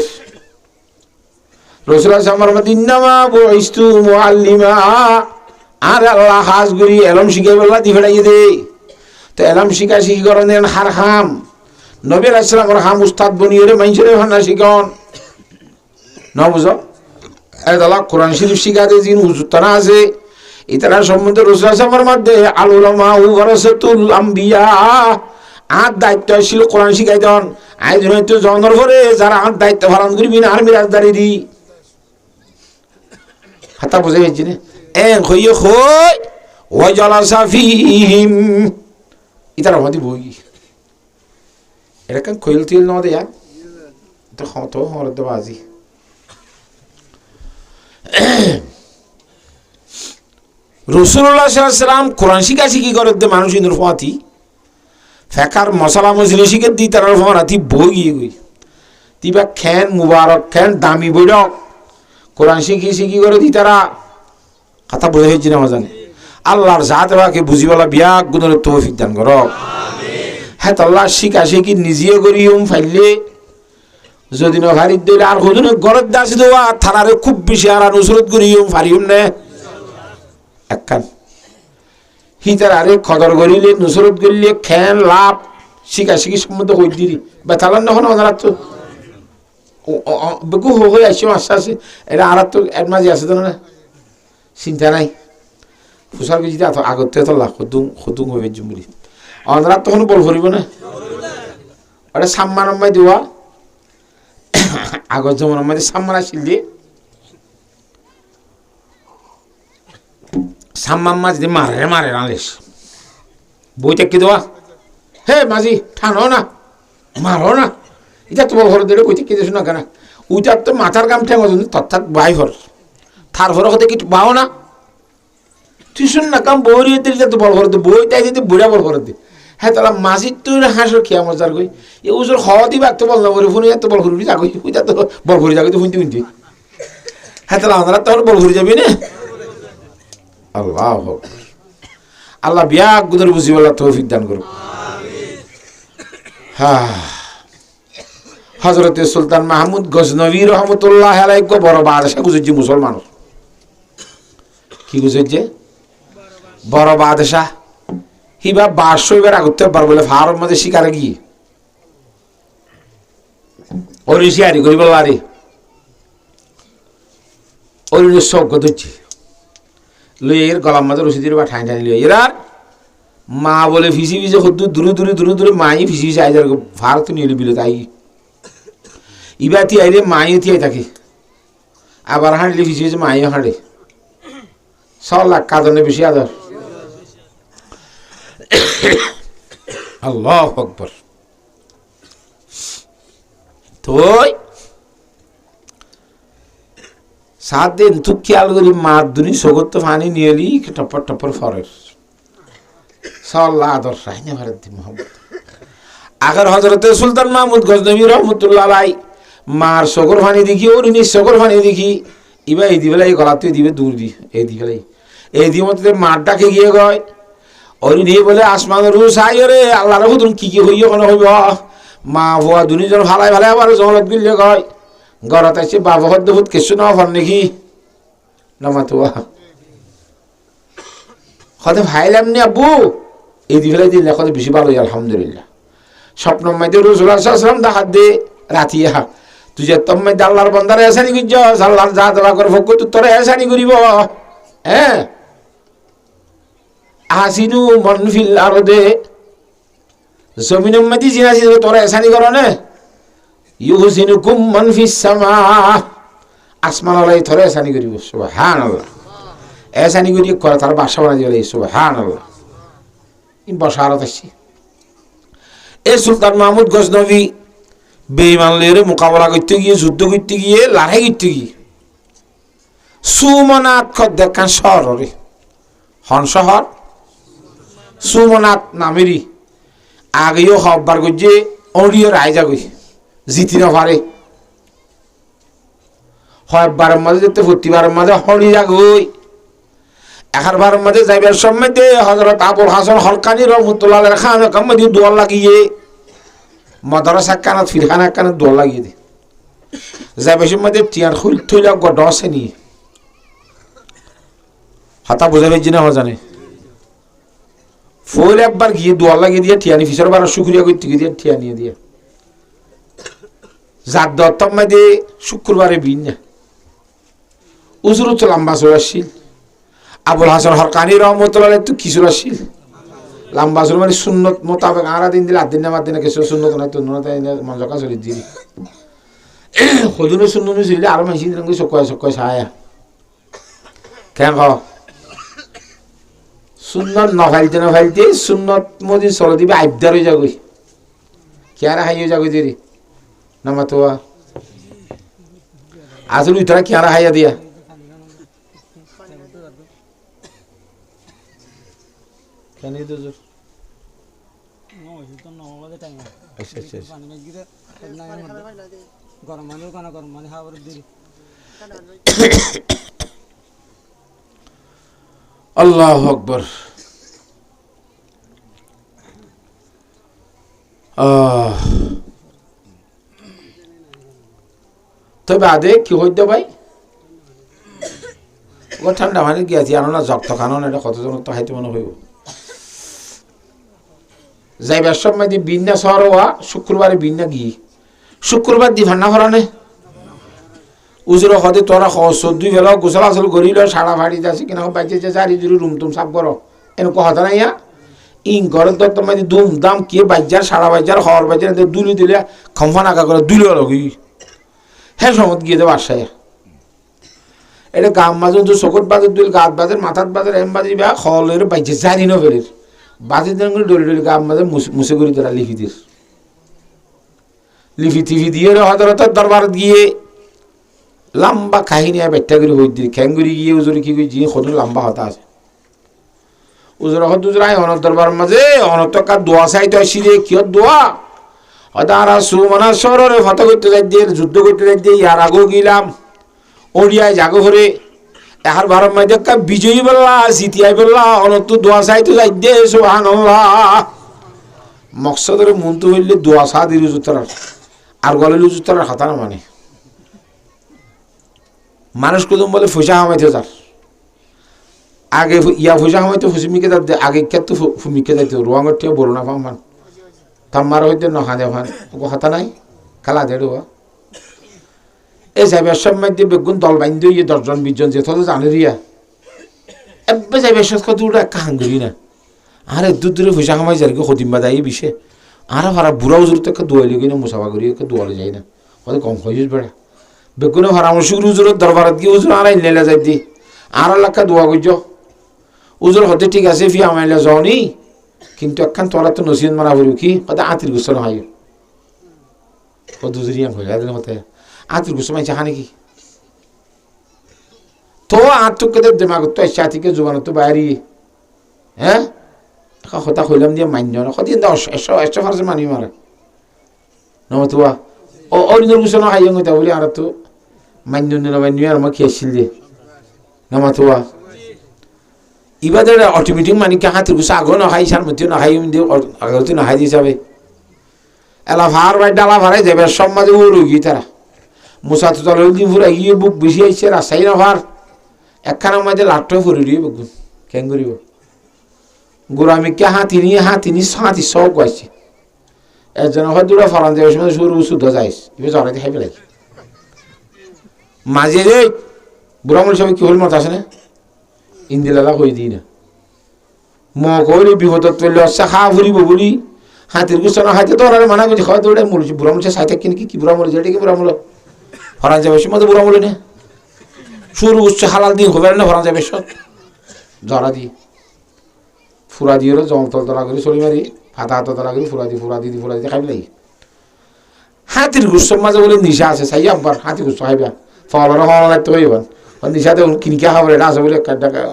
রসুল্লাহ আমার মধ্যে ইন্নামা বুইস্তু মুআল্লিমা আর আল্লাহ হাজ গুরি এলম শিখাই বললা দি ফেড়াইয়ে দে তো এলম শিখা শিখি করেন হার খাম নবী আলাইহিস সালামের হাম উস্তাদ বনিয়ে রে মাইনসরে ভান্না শিখন না বুঝো এই দালা কোরআন শরীফ শিখা দে জিন হুজুরতানা আছে ইতারা সম্বন্ধে রাসূল সাল্লাল্লাহু মধ্যে আল উলামা ওয়ারাসাতুল আম্বিয়া আর দায়িত্ব ছিল কোরআন শিখাই দেন আইজন তো জনর করে যারা আর দায়িত্ব পালন করবি না আর মিরাজদারি দি হাতা বুঝে গেছি না en khoye khoy wajalasa fihim itara mati boy erekan koil til no de ya to khoto hor de bazi rasulullah sallallahu alaihi wasallam quran shikashi ki gorod de manush inur fati fakar masala mujli shike di tarar forati boy goi tiba khan mubarak khan dami bodok quran shiki gore di tara কথা বুঝে হয়েছি না জানি আল্লাহর জাত বাকে বুঝিবলা Biak গুণের তৌফিক দান করো হ্যাঁ তো আল্লাহ শিখা শিখি নিজেও করিম ফাইলে যদি না ভারিত দিলে আর হুজুরের গরত দাসি দেওয়া থানারে খুব বেশি আর নুসরত করিম ফারিম নে একখান হিতার আরে খদর করিলে নুসরত করিলে খেন লাভ শিখা শিখি সম্বন্ধে হই দিলি বেতালান না হনো ওনারা তো বেগু হয়ে আসছে আস্তে আস্তে এটা আর তো এক মাঝে আছে তো না চিন্তা নাই ফুসার কেজি আগতে তো লাখ খুতুং হয়ে জুমুরি অন্ধ্রা তখন বল ভরিব না ওটা সাম্মান আমায় দেওয়া আগত যেমন আমাদের সাম্মান আসিল দিয়ে সাম্মাম্মা যদি মারে রালেস বইটা কি দেওয়া হে মাঝি ঠানো না মারো না এটা তো বল ভর দিলে বইটা কি দিস না কেন ওইটার তো মাথার কাম ঠেঙ্গ তথাৎ বাই ভর থার ভর হতে কিছু পাও না তুই শুন না কাম বই দিলে তো বল ভরতে বইটাই যদি বুড়া বল ভরতে হ্যাঁ তাহলে মাঝির তুই হাঁসর খেয়া মজার কই এ উজোর খাওয়া দিবা একটা বল না বলে ফোনে এত বল ঘুরবি যাগই ওইটা তো বল ঘুরে যাগই তো শুনতে হ্যাঁ তাহলে আমরা তখন বল ঘুরে যাবি না আল্লাহ আল্লাহ বিয়া গুদের বুঝি বলা তৌফিক দান করুক হ্যাঁ হযরতে সুলতান মাহমুদ গজনবী রহমতুল্লাহ আলাইহি বড় বাদশা গুজরজি মুসলমান কি গুজরছে বড় বাদশা হিবা 1200 বার আগতে পার বলে ফারম মধ্যে শিকারে গিয়ে ওরি শিয়ারি করি বল আরে ওরি সব গদুচি লই এর গলার মধ্যে রশি দিয়ে ঠাই ঠাই লই এরা মা বলে ফিসি ফিসে হদ্দু দূরে মাই ফিসি ফিসে আইজার ভারত নিয়ে বিলে তাই ইবাতি আইলে মাই থিয়াই থাকে আবার হাঁটলে ফিসি ফিসে মাই হাঁটে 100 লাখ কাঁদনে বেশি আদর আল্লাহু আকবার। তোই 7 দিন তুই খেয়াল করি মার দুনি সগত পানি নিয়েলি টপর টপর ফরের সাল্লাহ আদর রাইনে ভারত মোহাম্মদ। আগের হজরতে সুলতান মাহমুদ গজনবী রহমতুল্লাহ আলাই মার সগর পানি দেখি ওর সগর পানি দেখি ইবা এই দিবেলাই গলা তুই দিবে দূর দি এই দিবেলাই এই দিয়ে মতো মার ডাকে গিয়ে গয় ওর নিয়ে বলে আসমানের সাই রে আল্লাহর হুদুন কি হইয় কোনো হইব মা ভুয়া দুনিজন ভালাই ভালাই আবার জলত গিলে গয় গড়ত আছে বাবা হদ্দ হুদ কিছু না ফল নাকি নামাতুয়া হতে ভাইলাম নি আব্বু এই দিবেলাই দিলে কত বেশি ভালো আলহামদুলিল্লাহ। স্বপ্ন মাইতে রাসূলুল্লাহ সাল্লাল্লাহু আলাইহি ওয়াসাল্লাম ডাক দে রাতিয়া তুই যে তোমরা আল্লাহর বান্দারে এসানি কইছ আল্লাহর যা দোয়া করে ফক তুই তোরে এসানি করিব হ্যাঁ আসিনু মান ফিল আরদে জমিনের মধ্যে জিনা ছিল তোরে এসানি করো না ইউহসিনুকুম মান ফিস সামা আসমান আলাই তোরে এসানি করিব সুবহানাল্লাহ। এসানি করি করে তার বাসা বানাই দিলে সুবহানাল্লাহ। ইন বশারত আছে এ সুলতান মাহমুদ গজনবী বেঈমানদের মোকাবেলা করতে গিয়ে যুদ্ধ করতে গিয়ে লড়াই করতে গিয়ে সুমনাথ দেখান শহরে হন শহর সুমনাথ নামেরই আগেও হববার করছে অড়িও রায়জা গই জিতি না পারে হববারের মাঝে যেতে প্রতিবারের মাঝে হরি যাগই এখানবারের মাঝে যাইবার সময় হযরত আবুল হাসান হলকানি রহমতুল্লাহ আলাইহি খান কামদি দোয়া লাগিয়ে মাদ্রাসা কানাত ফিরখানা কানাত দোয়া লাগিয়ে দে যাইবার সময় টিয়ার খুল থইলা গড আছে নি হাতা বুঝাবে জিনা জানে ফুল একবার গিয়ে দোয়া লাগিয়ে দিয়ে টিয়ানি ফিসর বার শুকরিয়া করতে গিয়ে টিয়া নিয়ে দিয়ে যার দত্তম মাঝে শুক্রবারে বিন না উজুর তো লম্বা চলাশীল আবুল হাসান হরকানি রহমতুল্লাহ তো কিছু আসছিল লম্বা চল মানে সুন্নত মোতাবেক আরা দিন দিলে 8 দিন না 5 দিন কিছু সুন্নত নাই তো নয় মঞ্জকা চলি দিই হজুর সুন্নত ছিল আর মাসি দিন সকয় ছায়া কেন সুন্নত না ফাইলতে সুন্নত মদি চলে দিবে আবদার হয়ে যাগই কেয়ারা হাই হয়ে যাগই দেরি নামাতোয়া আসলে তারা কেয়ারা হাইয়া দিয়া কেন এই দজুর গরম মানে খাবার দিই আল্লাহু আকবার। তবে আদে কি হইতে ভাই ও ঠান্ডা মানে গিয়েছি আনো না জগ খানো না এটা কতজন তো খাইতে মনে হইব যাইবার সময় দি বিন্যা শহর হওয়া শুক্রবারে বিন্যা গিয়ে শুক্রবার দি ভান্না ভরানে উজুর হতে তোরা 14 বেলা গোসল আসল করিল সাড়া ভাড়ি যাচ্ছে কিনা বাইচে যে চারি জুড়ি রুম তুম সাফ করো এরকম হতা নাই ইন ঘরের তো তোমার দুম দাম কে বাজার সাড়া বাজার হওয়ার বাজার দুলি দিলে খম্ফা নাকা করে দুলি লগি হ্যাঁ সমত গিয়ে দেবো বাসায় এটা গাম বাজার তো চকট বাজার দুল গাত বাজার মাথার বাজার এম বাজি বা হলের বাইচে জানি না ফেরের বাজির দিন করে ডলি ডলি গাম বাজার মুছে করি তারা লিখি দিস লিফি টিফি দিয়ে হজরতের দরবার গিয়ে লম্বা কাহিনী আর ব্যাখ্যা করে হই দিয়ে খ্যাঙ্গুরি গিয়ে উজুরি কি যে কত লম্বা হতা আছে উজুর হত উজুরাই অনর দরবার মাঝে অনতকার দোয়া চাইতে আসি রে কিয় দোয়া হয়তো আর সুমনা শহরে ফটো করতে যাই দিয়ে যুদ্ধ করতে যাই দিয়ে ইয়ার আগেও গেলাম ওড়িয়ায় জাগো ভরে এহার ভারত মাঝে বিজয়ী বললা জিতিয়াই বললা অনত দোয়া চাইতে যাই দিয়ে সুবহানাল্লাহ মকসদের মন্তু হইলে দোয়া চা দিল জুতার আর গলে জুতার হাতা না মানে মানুষ কদম বলে ফুসা হামাইতে যার আগে ইয়া ফুসা হামাইতে ফুসিমিকে যার আগে ক্ষেত্রে ফুমিকে যাইতে রোয়াঙ্গর টিয়া বড় না ফান তাম্মার হইতে নহা দে ফান হাতা নাই খেলা দে রোয়া এই যাইবার সময় দিয়ে বেগুন দল বাইন দিয়ে 10 জন 20 জন যেত জানে রিয়া এবে যাইবার শেষ কত উঠা কাহান করি না আরে দূরে ফুসা হামাই যার কি খদিম্বা দায়ী বিষে আর ভাড়া বুড়াও জোর থেকে দোয়ালি গিয়ে মুসাফা করি দোয়ালে যাই না হয়তো কম হয়ে বেড়া বেগুনে পরামর্শ উজুরের দরবারত গিয়ে উজুর আর আইলে যাই দি আর এলাকা দোয়া করছ উজুর হতে ঠিক আছে ফি আমাইলে যাওনি কিন্তু একখান তোরা তো নসিহত মারা বলি কি কথা আতির গুছ না হয় ও দুজরিয়া হয়ে যায় মতে আতির গুছ মাইছে হানি কি তো আত্মকে দেমাগ তো সাথীকে জোবান তো বাইরে হ্যাঁ কথা কইলাম দিয়ে মান্য না কদিন দাও এসো ফারছে মানি মারা নমতুয়া ও অরিন্দর গুছ না হয় এটা বলি আর তো মান্য না মান্য আর আমাকে খেয়েছিল দিয়ে নমতুয়া ইবাদের অটোমেটিক মানে কি হাতের গুছা আগো না খাই সার মধ্যে না খাই আগতে না খাই দিছাবে এলা ভার বাই ডালা ভাড়াই যাবে সব মাঝে ও রুগী তারা মুসা তো তলে দিন ফুরা গিয়ে বুক বেশি আইছে রাস্তাই না ভার একখানার মাঝে লাট্ট ফুরি দিয়ে বুকুন কেন করিব গোরামিকে হাতিনি সব গাইছে একজন হয় দুটা ফলান যাবে সময় সরু শুদ্ধ যাইস এবার জড়াইতে খাই পেলাই মাঝে রে বুড়ামুল সবাই কি হল মত আসে না ইন্দিলালা কই দিই না ম কইলে বিপদত পড়লে অসা খা ফুরিব বলি হাতির গুছ না হাতে তো আর মানা করছি খাওয়া দৌড়ে মরছি বুড়ামুল সাই থাকে কি বুড়ামুল যেটা কি বুড়ামুল ফরান যাবে সময় তো বুড়ামুল না শুরু উচ্চ হালাল দিন হবে না ফরান যাবে সব জড়া দিয়ে ফুরা দিয়ে জল তল তলা করে চলি মারি ফাতা হাত তলা করে ফুরা দিয়ে খাই লাগি হাতির গুচ্ছ মাঝে বলে নিশা আছে চাই আব্বার হাতি গুচ্ছ খাইবা ফলর হওয়া লাগতে হইবান নিশাতে কিনকে খাবার এটা আছে বলে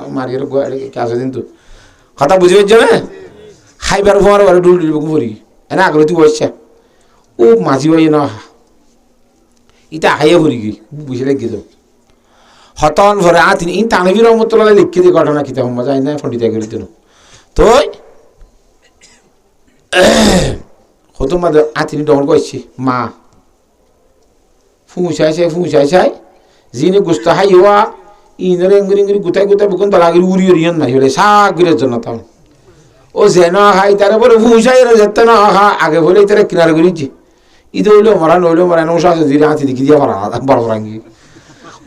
মারিয়ে আছে কিন্তু কথা বুঝি পারছো না খাইবার ফোয়ার বারে ডুল ডুল পড়ি এনে আগলে তুই বসছে ও মাঝি বাই না ইটা হাইয়া ভরি গি বুঝে লাগি তো হতন ভরে আতিনি ইন তানবির রহমতুল্লাহ লিখে দিয়ে ঘটনা কিতা হম্মা যায় না ফন্ডিতা করে দিন তো কত মাঝে আতিনি ডবল করছি মা ফুঁসাই যিনি গুস্ত হাইয়া ইনরে ইংরি গুতাই বুকুন তলাগির উড়ি উড়িয়ন মারি হলে সাগরের জন্য তাও ও যেন হাই তারা বলে ফুঁসাই যেতে না হা আগে বলে তারা কিনারে করেছি ঈদ হইলেও মরা নৌসা জিরে হাতি দেখি দিয়ে বড় রাঙ্গি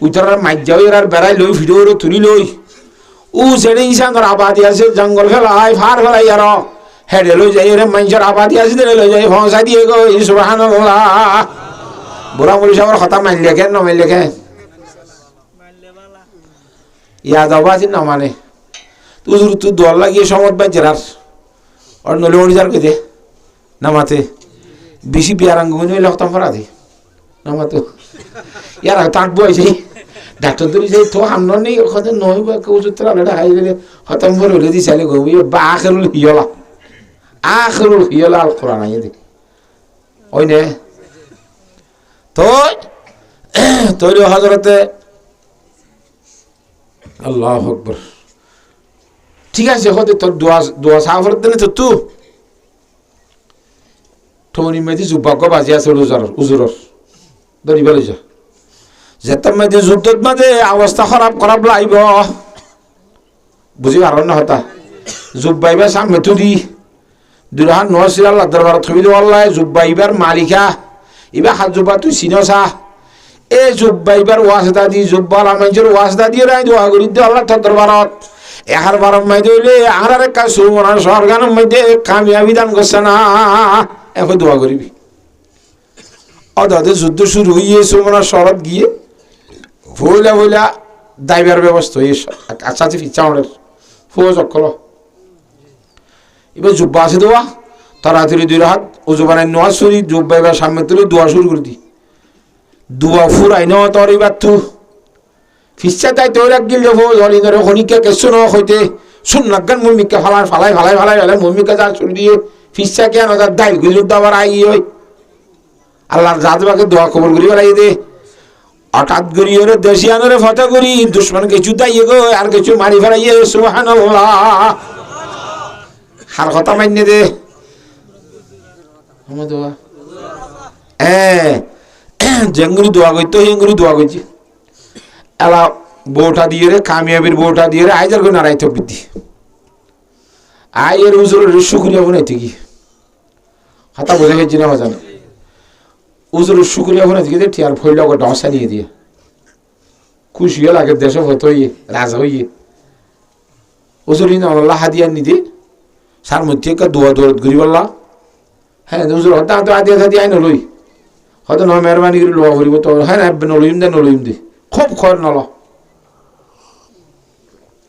উইতার মাইক যাও আর বেড়াই লই ভিডিও তুলি লই ও সেটা ইসানোর আবাদি আছে জঙ্গল ফেলাই ফার ফেলাই আর হেডে লই যাই রে মানুষের আবাদি আছে লই যাই ফসা দিয়ে গো সুবহানাল্লাহ বুড়া মলি সাহেবের কথা মানলে কেন নমাইলে কেন ইয়াদ আবাজ না মানে তুই দল লাগিয়ে সমত বাই জেরার আর নলে ওড়িজার কে দে নামাতে বেশি বিয়ারাঙ্গ নইলে হতাম ফরা দে নামাতো ইয়ার তাঁত বইছে ডাক্তার ধরে যাই তো হামন নেই ওখানে নয় বা কেউ সূত্রে আলাদা হাই গেলে হতাম ফর হলে দি চাইলে গবি বা আখেরুল হিয়লা আল কোরআন আইয়ে দেখি ওই নে তো তৈরি হজরতে আল্লাহ আকবর ঠিক আছে হতে তোর দোয়া সাফর দেনে তো তু ঠোনি মেদি যুবাক বাজি আছে উজুরর ধরি বলে যা যেতাম মেদি যুদ্ধত মাঝে অবস্থা খারাপ লাইব বুঝি পার না হতা জুব্বাইবা সামনে তুরি দুরাহান নহসির আল্লাহ দরবার থবি দো আল্লাহ জুব্বাইবার মালিকা ইবা হাত জুব্বা তুই চিনসা এ জুব্বাইবার ওয়াসদা দি জুব্বা লামাইজের ওয়াসদা দিয়ে রাই দোয়া করি দে আল্লাহ তোর দরবারত এহার বারম মাই দইলে আর এক কাজ শুরু করার সরগানের মধ্যে কামিয়াবি দান করছে না এখন দোয়া করিবি অদাদের যুদ্ধ শুরু হইয়ে সুমনার শরৎ গিয়ে ভইলা দাইবার ব্যবস্থা হয়ে আচ্ছা ফিচ্ছা আমাদের ফুয়া চক্কল এবার জুব্বা আছে দোয়া তাড়াতাড়ি দুই হাত উজু বানাই নোয়া সরি জুব্বা এবার সামনে তুলে দোয়া শুরু করে দি দোয়া ফুরাই ন তোর এবার তু ফিচ্ছা তাই তোর এক গিল যাবো জলি ধরে খনিকে কেসো ন হইতে শুন নাগান মমিকে ফালাই মমিকে যা শুরু দিয়ে ফিচ্ছা কে না দাইল গুজুর দাবার আই ওই আল্লাহর জাতবাকে দোয়া কবল করি বেড়াই দে হঠাৎ করি ওরে দেশিয়ানরে ফটো করি দুশ্মনকে জুতাইয়ে গো আর কিছু মারি ফেলাইয়ে সুবহানাল্লাহ হার কথা মাইনে দে দোয়া জেঙ্গুরি দোয়া করতো হেঙ্গুরি দোয়া করছি এলা বউটা দিয়ে রে কামিয়াবির বউটা দিয়ে রে আইজার করে নাড়াইতে বৃদ্ধি আয়ের উজুরের শুকুরিয়া বানাইতে কি হাতা বোঝা গেছি না বাজানো উজুরের শুকুরিয়া বানাইতে গিয়ে ঠিয়ার ফইলা গোটা হসা নিয়ে দিয়ে খুশি হল আগের দেশে হতো হইয়ে রাজা হইয়ে উজুর আল্লাহ হাদিয়া নিদি সার মধ্যে দোয়া দৌড় ঘুরি বললা হ্যাঁ উজুর হতা তো আদিয়া থাদিয়া আই নলই হয়তো নয় মেহরবানি করে লোয়া করিব তো হ্যাঁ নলইম দে খুব খর নল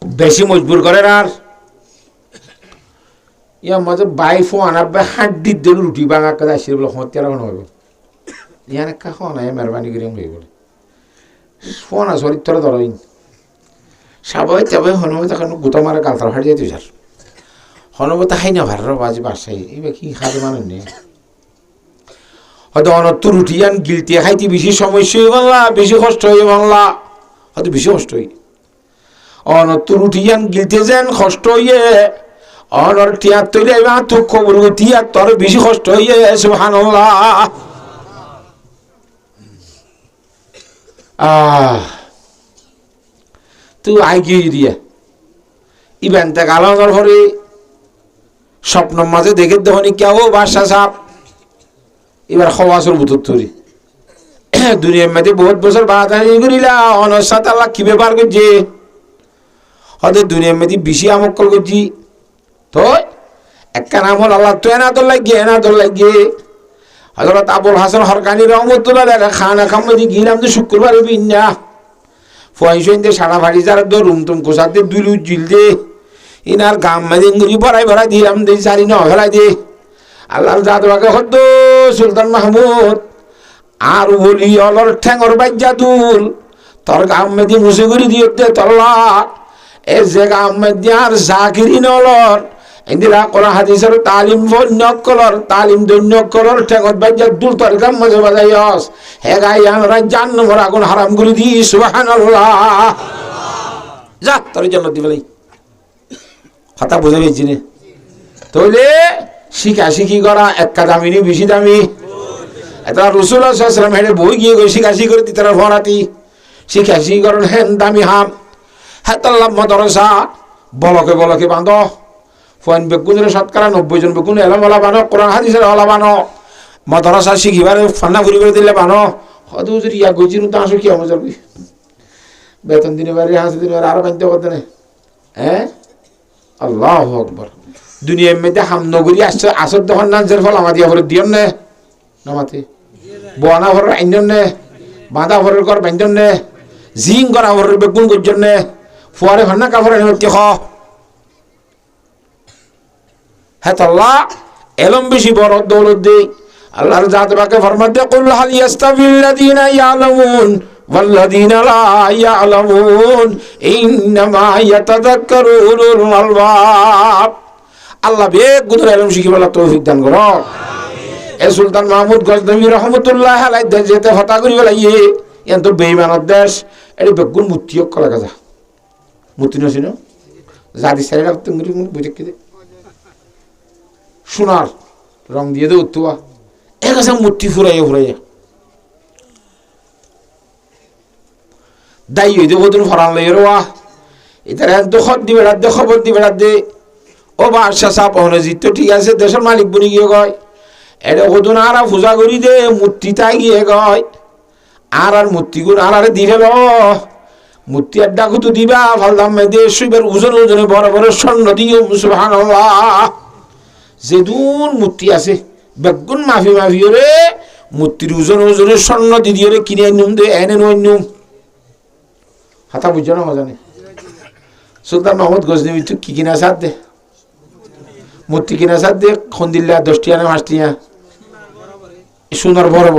বেশি মজবুর করে আর ইয়া মাঝে বাই ফোন আনবে হাড্ডি দিল রুটি বাঙা কাজ আসছে বলে হত্যারা মনে হবে ইয়ানে কা খাওয়া নাই মেহরবানি করে হয়ে বলে ফোন আসরিত তোরা ধরইন সবাই তবে হনুমত তখন গুতা মারা গালতার ফাটি যাইতে স্যার হনুমত খাই না ভার বাজি বাসাই এবার কি খাবে মানে নেই হয়তো অনত্ত রুটি আন গিলতে খাইতে বেশি সমস্যা হয়ে বাংলা বেশি কষ্ট হয়ে বাংলা হয়তো বেশি কষ্ট হই অনত্ত রুটি আন গিলতে যেন কষ্ট হইয়ে অনর টিয়ার তৈরি এবার তো খবর টিয়ার তোর বেশি কষ্ট হইয়ে সুবহানাল্লাহ তুই আইগিয়ে দিয়ে ইভেন্টে গালানোর পরে স্বপ্ন মাঝে দেখে দেখনি কেউ বাসা সাপ এবার খওয়াসর বুতর ধরি দুনিয়ার মধ্যে বহুত বছর বাদানি করিলা অনর সাথে আল্লাহ কি ব্যাপার করছে হয়তো দুনিয়ার মধ্যে বেশি আমক্কল করছি তো একটা নাম হল আল্লাহ তো এনাদর লাগিয়ে হযরত আবুল হাসান হরকানি রহমতুল্লাহ খানা খামদি গিলাম তো শুক্রবারে বিন্যা ফয়সইন্দে সারা ভাড়ি যার দো রুম তুম কোসাতে দুলু জিল দে ইনার গাম মাদিন গুলি ভরাই দিলাম দে সারি ন ফেলাই দে আল্লাহর জাদুকে হদ্দ সুলতান মাহমুদ আর বলি অলর ঠ্যাঙর বাইজাদুল তোর গাম মেদি মুসে গুলি দিয়ে তল্লা এ যে গাম মেদি আর জাকিরিন অলর ইন্দিরা কোরআন হাদিসের তালিম নকলর তালিম দৈন্যকলর ঠেঙত বাইজা দুল তোর গাম মাঝে বাজাইস হে গাই আমরা জান্নাতের আগুন হারাম করে দি সুবহানাল্লাহ যা তোর জন্য দিবলাই কথা বুঝে পেয়েছি নে তাহলে শিখাশিখি করা একটা দামি নি বেশি দামি এটা রাসূলুল্লাহ সাল্লাল্লাহু আলাইহি ওয়াসাল্লাম হেডে বই গিয়ে শিখাশি করে দিতে ভরাতি শিখাশিখি করেন হেন দামি হাম হাতাল্লাহ মাদ্রাসা বলকে বাঁধ ফোন বেগুনের শতকরা 90 জন বেগুন এলামালা বানো কোরআন হাদিসের হলা বানো মাদ্রাসা শিখিবারে ফান্না ঘুরি করে দিলে বানো হয়তো যদি ইয়া গজির তো আসো কি হবে যাবি বেতন দিনে বাড়ি হাসি দিনে আরো বানতে করতে না হ্যাঁ আল্লাহু আকবার দুনিয়ার মধ্যে হামনগরী আসছে আসর যখন নাজের ফল আমাদের ভরে দিয়ন না নামাতে বনা ভরে আইনন না বাঁধা ভরে কর বান্ধন না জিং করা ভরে বেগুন গজন না ফুয়ারে ফান্না কাপড় এনে খ হ্যাঁ আল্লাহ এলম বেশি বড় দৌলত দেই আল্লাহর জাত বাকে ফরমান দে কুল হাল ইয়াস্তাবিল্লাযিনা ইয়ালামুন ওয়াল্লাযিনা লা ইয়ালামুন ইন্নামা ইয়াতাযাক্কারু উলুল আলবাব আল্লাহ বেগুনের এলম শিখিবার তৌফিক দান করো আমিন এ সুলতান মাহমুদ গজনবী রহমাতুল্লাহ আলাইহি যেতে হতা করি বলাইয়ে এন তো বেঈমানের দেশ এটি বেগুন মুতিয়ক কলা গাজা মুতি নছিল জাদি সাইরা তুমি বুঝে কি সোনার রং দিয়ে দে উত্তুয়া এক আছে মূর্তি ফুরাইয়া দায়ী হইতে কদিন ফরান লই রোয়া এটার এত খবর দিবে দে ও বাদশা সাপ অনজিত ঠিক আছে দেশের মালিক বনি গিয়ে গয় এটা কদিন আর পূজা করি দে মূর্তি তাই গিয়ে গয় আর মূর্তিগুণ আর দিলে ল মূর্তি আর ডাকু তো দিবা ফালদাম মেদে শুইবার ওজনে বড় স্বর্ণ দিও সুবহানাল্লাহ যেদুন মূর্তি আছে বেগুন মাফি রে মূর্তির ওজনে স্বর্ণ দিদি রে কিনে আনুম দে এনে নইনুম হাতা বুঝছো না মজানে সুলতান মাহমুদ গজনবী তুই কি কিনা সাথ দে মূর্তি কিনা সাথ দে খন্দিল্লা 10 টিয়া না 5 টিয়া সোনার বড়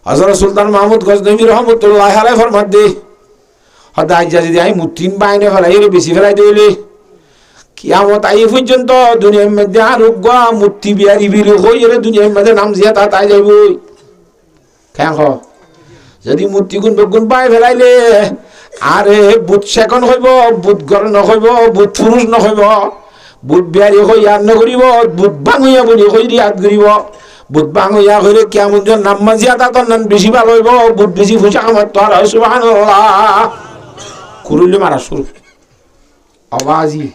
হযরত সুলতান মাহমুদ গজনবী রহমাতুল্লাহি আলাইহি ফরমান দে হদাই যদি আই মূর্তি বাইনে ফেলাই রে বেশি ফেলাই দিলে কিয়ামত আই পর্যন্ত দুনিয়ার মধ্যে আর গা মূর্তি বিয়ারি বিলি হইরে দুনিয়ার মধ্যে নাম জিয়া তাই যাইবই কেন যদি মূর্তি গুণ পাই ফেলাইলে আরে বুধ সেকন হইব বুধ গর নহইব বুধ পুরুষ নহইব বুধ বিয়ারি হই আর নকরিব বুধ বাঙিয়া বলি হই রিয়াদ করিব বুধ বাঙিয়া হইলে কিয়ামত নাম মাজিয়া তার নাম বেশি ভালো হইব বুধ বেশি ফুসা আমার তো আর সুবহানাল্লাহ কুরুলে মারা শুরু আওয়াজি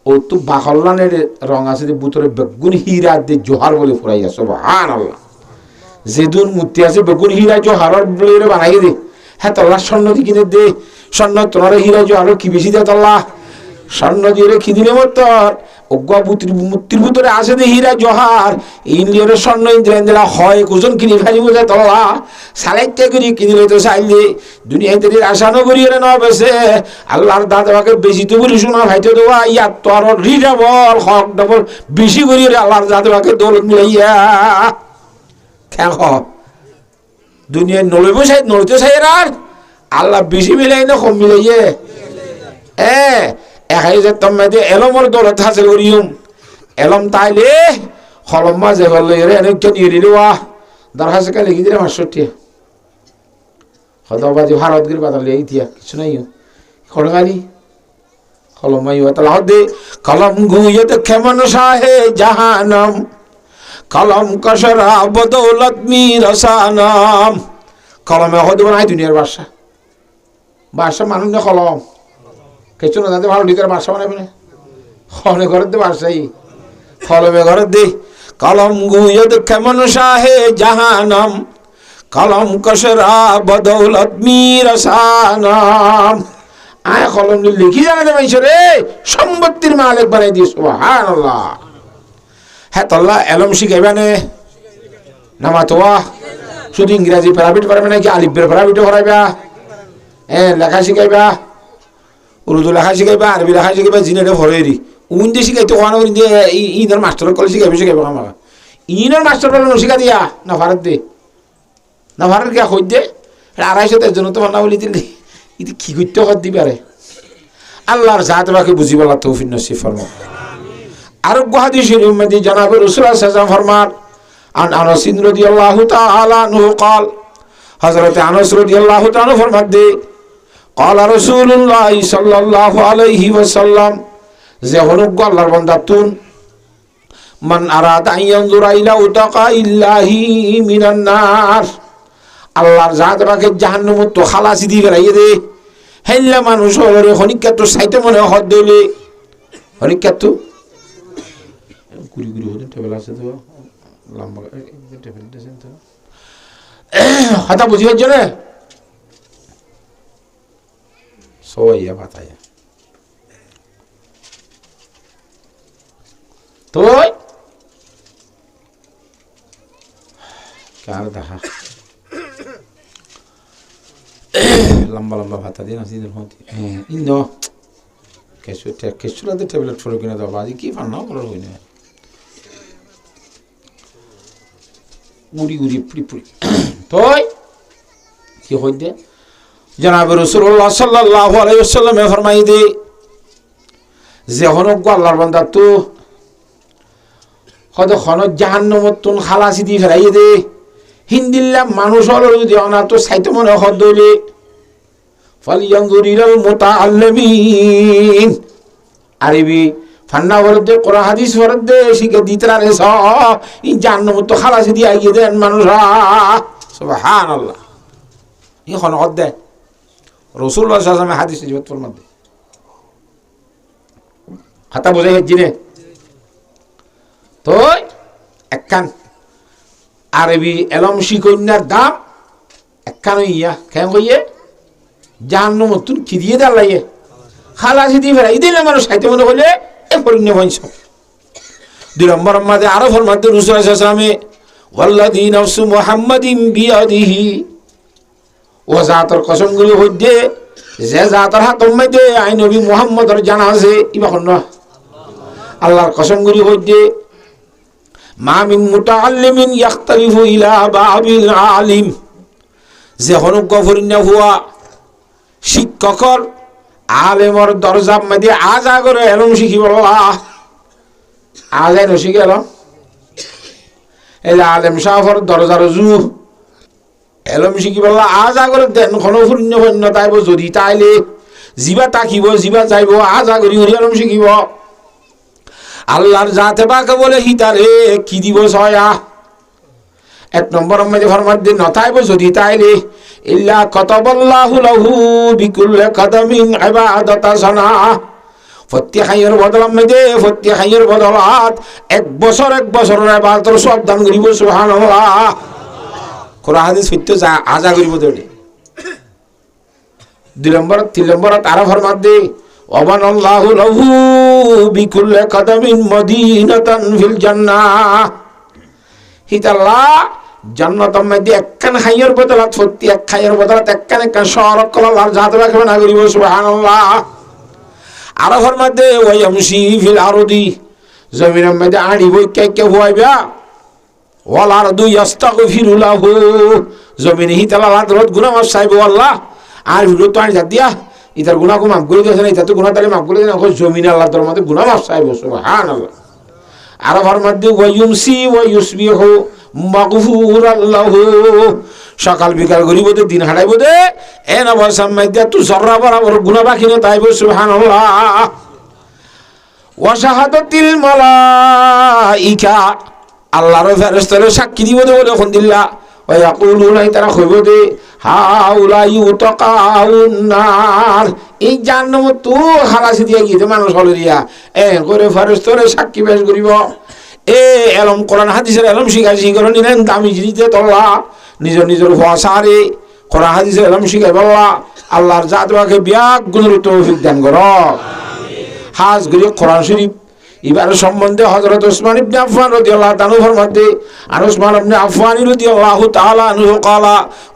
ও তো বাহল্লানের রং আছে যে বুতরে বেগুন হীরা দে জোহার বলে ফুরাইয়া সুবহানাল্লাহ যেদুন মূর্তি আছে বেগুন হীরা জোহার বলে বানাই দে হ্যাঁ তল্লা স্বর্ণ দি কিনে দে স্বর্ণ তোরা হীরা জোহার কি বেশি দে তল্লা স্বর্ণ দিয়ে রেখে দিলে মতর মূর্তির ভিতরে আসে দে হীরা জহার ইন্ডিয়ার স্বর্ণ ইন্দ্রা হয় কুজন কিনে ফেলি বোঝা তলা সালাইটা করি কিনে তো চাইলে দুনিয়ায় তেরির আশা নগরী ন বেছে আল্লাহর দাদাকে বেশি তো বলি শোনা ভাইতে দেওয়া ইয়ার তোর রিডাবল হক ডবল বেশি করি আল্লাহর দাদাকে দৌলত মিলাইয়া খেখ দুনিয়ায় নলইব চাই নলতে চাই আর আল্লাহ বেশি মিলাই না কম মিলাইয়ে একাই যে তুমি এলমর দৌলত হাসিল করিম এলম তাইলে কলম মাঝে গেলে এনেকে নিয়ে দিলেওয়া দরখাস্ত লিখি দিলে ৬৫ হতবাজি ভারত গির বাতাল ইতিয়া কিছু নাই খড়গালি কলম মাই তালা দে কলম গুয়ত খেমন শাহে জাহানম কলম কসরা বদৌলত মিরসানম কলমে হতে বানাই দুনিয়ার বাদশা মানুষ না কলম কিছু না তাদের ভালো লিখার বাদশা বানাবে না কলমে ঘরের দে বাদশাই কলমে ঘরের দে কলম গুয়ত খেমন শাহে জাহানম কলম কসরা বদৌলত মিরসানম আয় কলম লিখি জানাতে পাইছ রে সম্পত্তির মালিক বানাই দিয়ে সুবহানাল্লাহ হ্যাঁ তল্লা এলম শিখাইবা নে নামা তোয়া শুধু ইংরাজি প্রাইভেট পারবে নাকি আলিফের প্রাইভেটও করাইবা লেখা শিখাইবা উর্দু লেখা শিখাইবা আরবি লেখা শিখাইবা জিনেটা ভরেরি উইন্দি শিখাইতে ওখানে ইনার মাস্টারের কলে শিখাইবা আমাকে ইনার মাস্টার বলে শিখা দিয়া না ভারত দে না ভারত গিয়া খোঁজ দে ২৫০ জন্য তোমার না বলি দিলি ইতি কি করতে কর দিবারে আল্লাহর জাত বাকি বুঝিব আল্লাহ তৌফিক নসিব ফরমাও আরোগ্য হাদিসের উম্মতি জনাব রাসূলুল্লাহ সাল্লাল্লাহু আলাইহি ওয়াসাল্লাম ফরমান আন আনাস রাদিয়াল্লাহু তাআলা আনহু قال হযরত আনাস রাদিয়াল্লাহু তাআলা ফরমাতে قال রাসূলুল্লাহ সাল্লাল্লাহু আলাইহি ওয়াসাল্লাম যে অনুগ্য আল্লাহর বান্দা তুন মান আরাদা ইয়ানজুরা ইলা উতাকা ইল্লাহি মিনান নার আল্লাহর জাত বাকি জাহান্নাম তো খালাসি দি ফেলাইয়ে দে হেল্লা মানুষ হরে হনিকা তো সাইতে মনে হদ দিলে হনিকা তো গুড়ি গুড়ি হতে টেবিল আছে তো লম্বা টেবিল দিয়েছেন তো কথা বুঝি হচ্ছে না সোয়া বাতায়া তো কার দেখা লম্বা লম্বা ভাতা দিন আসি ইন্দো কেসুরাতে ট্যাবলেট ফলো কিনে দাও বাজি কি ফান্না বলার হই না উড়ি উড়ি পুরি পুরি তোই কি হই দে জনাব রাসূলুল্লাহ সাল্লাল্লাহু আলাইহি ওয়াসাল্লাম ফরমাই দে যে হনক আল্লাহর বান্দা তো হদ খন জাহান্নামত তুন খালাসি দি ফেলাই দে হিন্দিল্লা মানুষ হলো যদি অনা তো সাইতে মনে হদ দইলে ফালিয়ানজুর ইলাল মুতাআল্লিমিন আরবি ফান্না বলতে কোরআন হাদিস বলতে শিখে দিতরা রে স ই জাহান্নামত তো খালাসি দি আইয়ে দেন মানুষরা সুবহানাল্লাহ ই খন হদ দে রাসূলুল্লাহ সাল্লাল্লাহু আলাইহি ওয়াসাল্লাম হাদিস জিবত ফরমাতে হাতা বুঝাই জিনে তো একখান আরবি এলম শিকন্যার দাম একখান ইয়া কেন কইয়ে জাহান্নাম তুন কি দিয়ে দাঁড়াইয়ে খালাসি দিয়ে ফেরা ইদিলে মানুষ সাইতে মনে হলে এ পরিণ্য বংশ ২ নম্বর মাঝে আরো ফরমাতে রাসূলুল্লাহ সাল্লাল্লাহু আলাইহি ওয়াসাল্লাম ওয়াল্লাযী নাফসু মুহাম্মাদিন বিয়াদিহি ও জাতর কসমগুলি হইতে যে জাতর হাত মধ্যে আই নবী মুহাম্মদের জানা আছে ইবা কোন আল্লাহর কসমগুলি হইতে মা মিন মুতাআল্লিমিন ইয়াখতালিফু ইলা বাবিল আলিম যে হনুক ফরিনা হুয়া শিক্ষকর আলেমর দরজা মধ্যে আজা করে এলম শিখিব আজাই নশি গেল এলে আলেম সাহর দরজার জু এলম শিখিব আজা করে দেন কোনো ফরিন্য ফন্য তাইব যদি তাইলে জিবা তাকিব জিবা যাইব আজা করি এলম শিখিব আল্লাহর জাতে বাকে বলে হিতারে কি দিব ছয়া ১ নম্বর মধ্যে ফরমান দিন নতাইব যদি তাইলে ইল্লা কাতাবাল্লাহু লাহু বিকুল্লি কদমিন ইবাদাতা সানা ফতিহায়ের বদলাম মধ্যে ফতিহায়ের বদলাত 1 বছরের ইবাদতের সব দান করিব সুবহানাল্লাহ কোরআন হাদিস সত্য আজা করিব দেড়ে ২ নম্বর ৩ নম্বর আরো ফরমান দে ওয়াবানাল্লাহু লাহু বিকুল্লি কাদামিন মদিনাতান ফিল জান্নাহ। হিতাল্লাহ জান্নাতের মধ্যে একখান খাইয়ের বদলত সত্যি এক খাইয়ের বদলত একখান একখান শহর কলার জাত রাখবে না করিব সুবহানাল্লাহ। আরফের মধ্যে ওয়ায়ামশি ফিল আরদি জমিনের মধ্যে আড়ি বই কে হইবা ওয়াল আরদু ইস্তাগফিরু লাহু জমিনে হিতাল্লাহ রত গুনাহ মাফ চাইবো আল্লাহ আর ভিডিও তো আনি দিয়া ইতার গুনাহ কো মাফ করে দিয়েছেন ইতা তো গুনাহ তারে মাফ করে দেন জমিনে আল্লাহ তোর মধ্যে গুনাহ মাফ চাইবো সুবহানাল্লাহ। আরফের মধ্যে ওয়ায়ুমসি ওয়ায়ুসবিহু মাগফুরাল লাহু সকাল বিকাল গরিব দে দিন হারাইব দে এ না বসাম মধ্যে তুই জররা বরাবর গুনাহ বাকি না তাইবো সুবহানাল্লাহ। ওয়া শাহাদাতিল মালাইকা আল্লাহর ফেরেশতারা সাক্ষী দিব দে বলে খন্দিল্লা ওয়া ইয়াকুলুনা তারা কইব দে হাউলাই উতাকাউন নার এই জাহান্নাম তো হারাসি দিয়া গিয়ে মানুষ হল দিয়া এ করে ফেরেশতারা সাক্ষী পেশ করিব এ এলম কোরআন হাদিসের এলম শিখাইছি করে নিলেন দামি জিনিসে তোলা নিজের নিজের ভাষারে কোরআন হাদিসের এলম শিখাই বললা আল্লাহর জাতবাকে বিয়াক গুণের তৌফিক দান করো। হাজ গরি কোরআন শরীফ এবার সম্বন্ধে হযরত উসমান ইবনে আফফান রাদিয়াল্লাহু তাআলা ফরমাতে আর উসমান ইবনে আফফান রাদিয়াল্লাহু তাআলা আনহু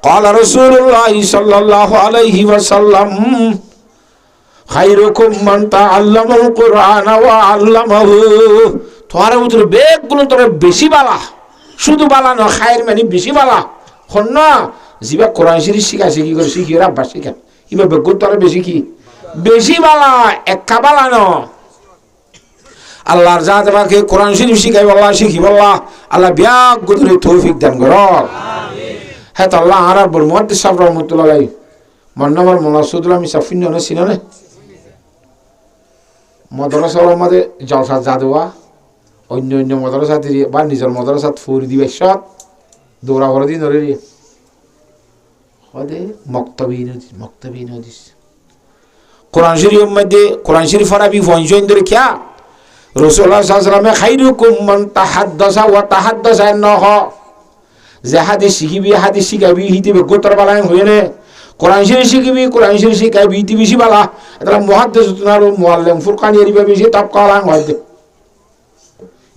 قال رسول الله صلى الله عليه وسلم খায়রুকুম মান তাআল্লামাল কুরআন ওয়া আল্লামাহু। তোর ভিতরে বেগুলো তোর বেশি বালা শুধু বালা না খায়ের মানে বেশি বালা হন না জিবা কোরআন শরীফ শিখাইছে কি করে শিখিয়ে রাব্বা শিখা ইবা বেগুলো তোর বেশি কি বেশি বালা একা বালা না আল্লাহর জাত বাকে কোরআন শরীফ শিখাই আল্লাহ শিখি আল্লাহ আল্লাহ বিয়াক গুদরে তৌফিক দান করো আমিন। হ্যাঁ তো আল্লাহ আর বল মুহাদ্দিস সাহেব রাহমাতুল্লাহ আলাইহি মন্নাবার মুনাসুদুল্লাহ মিসাফিন না সিনানে মাদ্রাসার মধ্যে জলসা জাদুয়া অন্য অন্য মাদ্রাসা দিয়ে বা নিজের মাদ্রাসা ফুরি দিবে সব দৌড়া ভরে দিন ধরে হদে মক্তবিন হাদিস কোরআন শরীফের মধ্যে কোরআন শরীফ ফরাবি ফঞ্জইন ধরে কিয়া রাসূলুল্লাহ সাল্লাল্লাহু আলাইহি ওয়াসাল্লাম খায়রুকুম মান তাহাদ্দাসা ওয়া তাহাদ্দাসা আনহু যে হাদিস শিখিবি হাদিস শিখাবি হিতে গোতর বালায় হইনে কোরআন শরীফ শিখিবি কোরআন শরীফ শিখাবি হিতে বেশি বালা এটা মুহাদ্দিস আর মুআল্লিম ফুরকানি এরিবা বেশি তাবকালান হইতে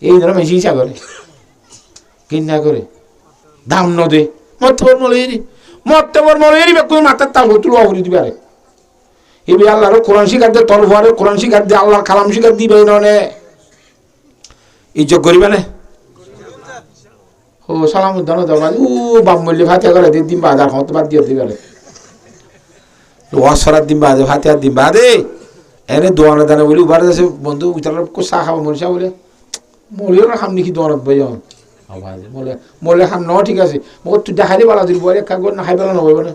এই ধরে বেশি ইচ্ছা করে কিনা করে দাম ন দে মতবর মলেরি বেকুন মাথার তাল তুলবা হরি দিবারে এবি আল্লাহর কোরআন শিখার দে তরফারে কোরআন শিখার দে আল্লাহর কালাম শিখার দিবে ননে ইজ্জত করিবে না ও সালাম দানো দাও ও বাপ মল্লি ফাতিহা করে দিন বাদ আর হত বাদ দিয়ে দিবারে ওয়াসরাত দিন বাদে ফাতিহা দিন বাদে এনে দোয়ানা দানা বলি উবার আছে বন্ধু উতার কো চা খাওয়া মরিসা বলে মলির খাম নাকি দোয়ানত বইন আওয়াজ মলে খাম ন ঠিক আছে মো তুই দেখাই বালা দিল বলে কাগজ না খাই বালা ন হইব না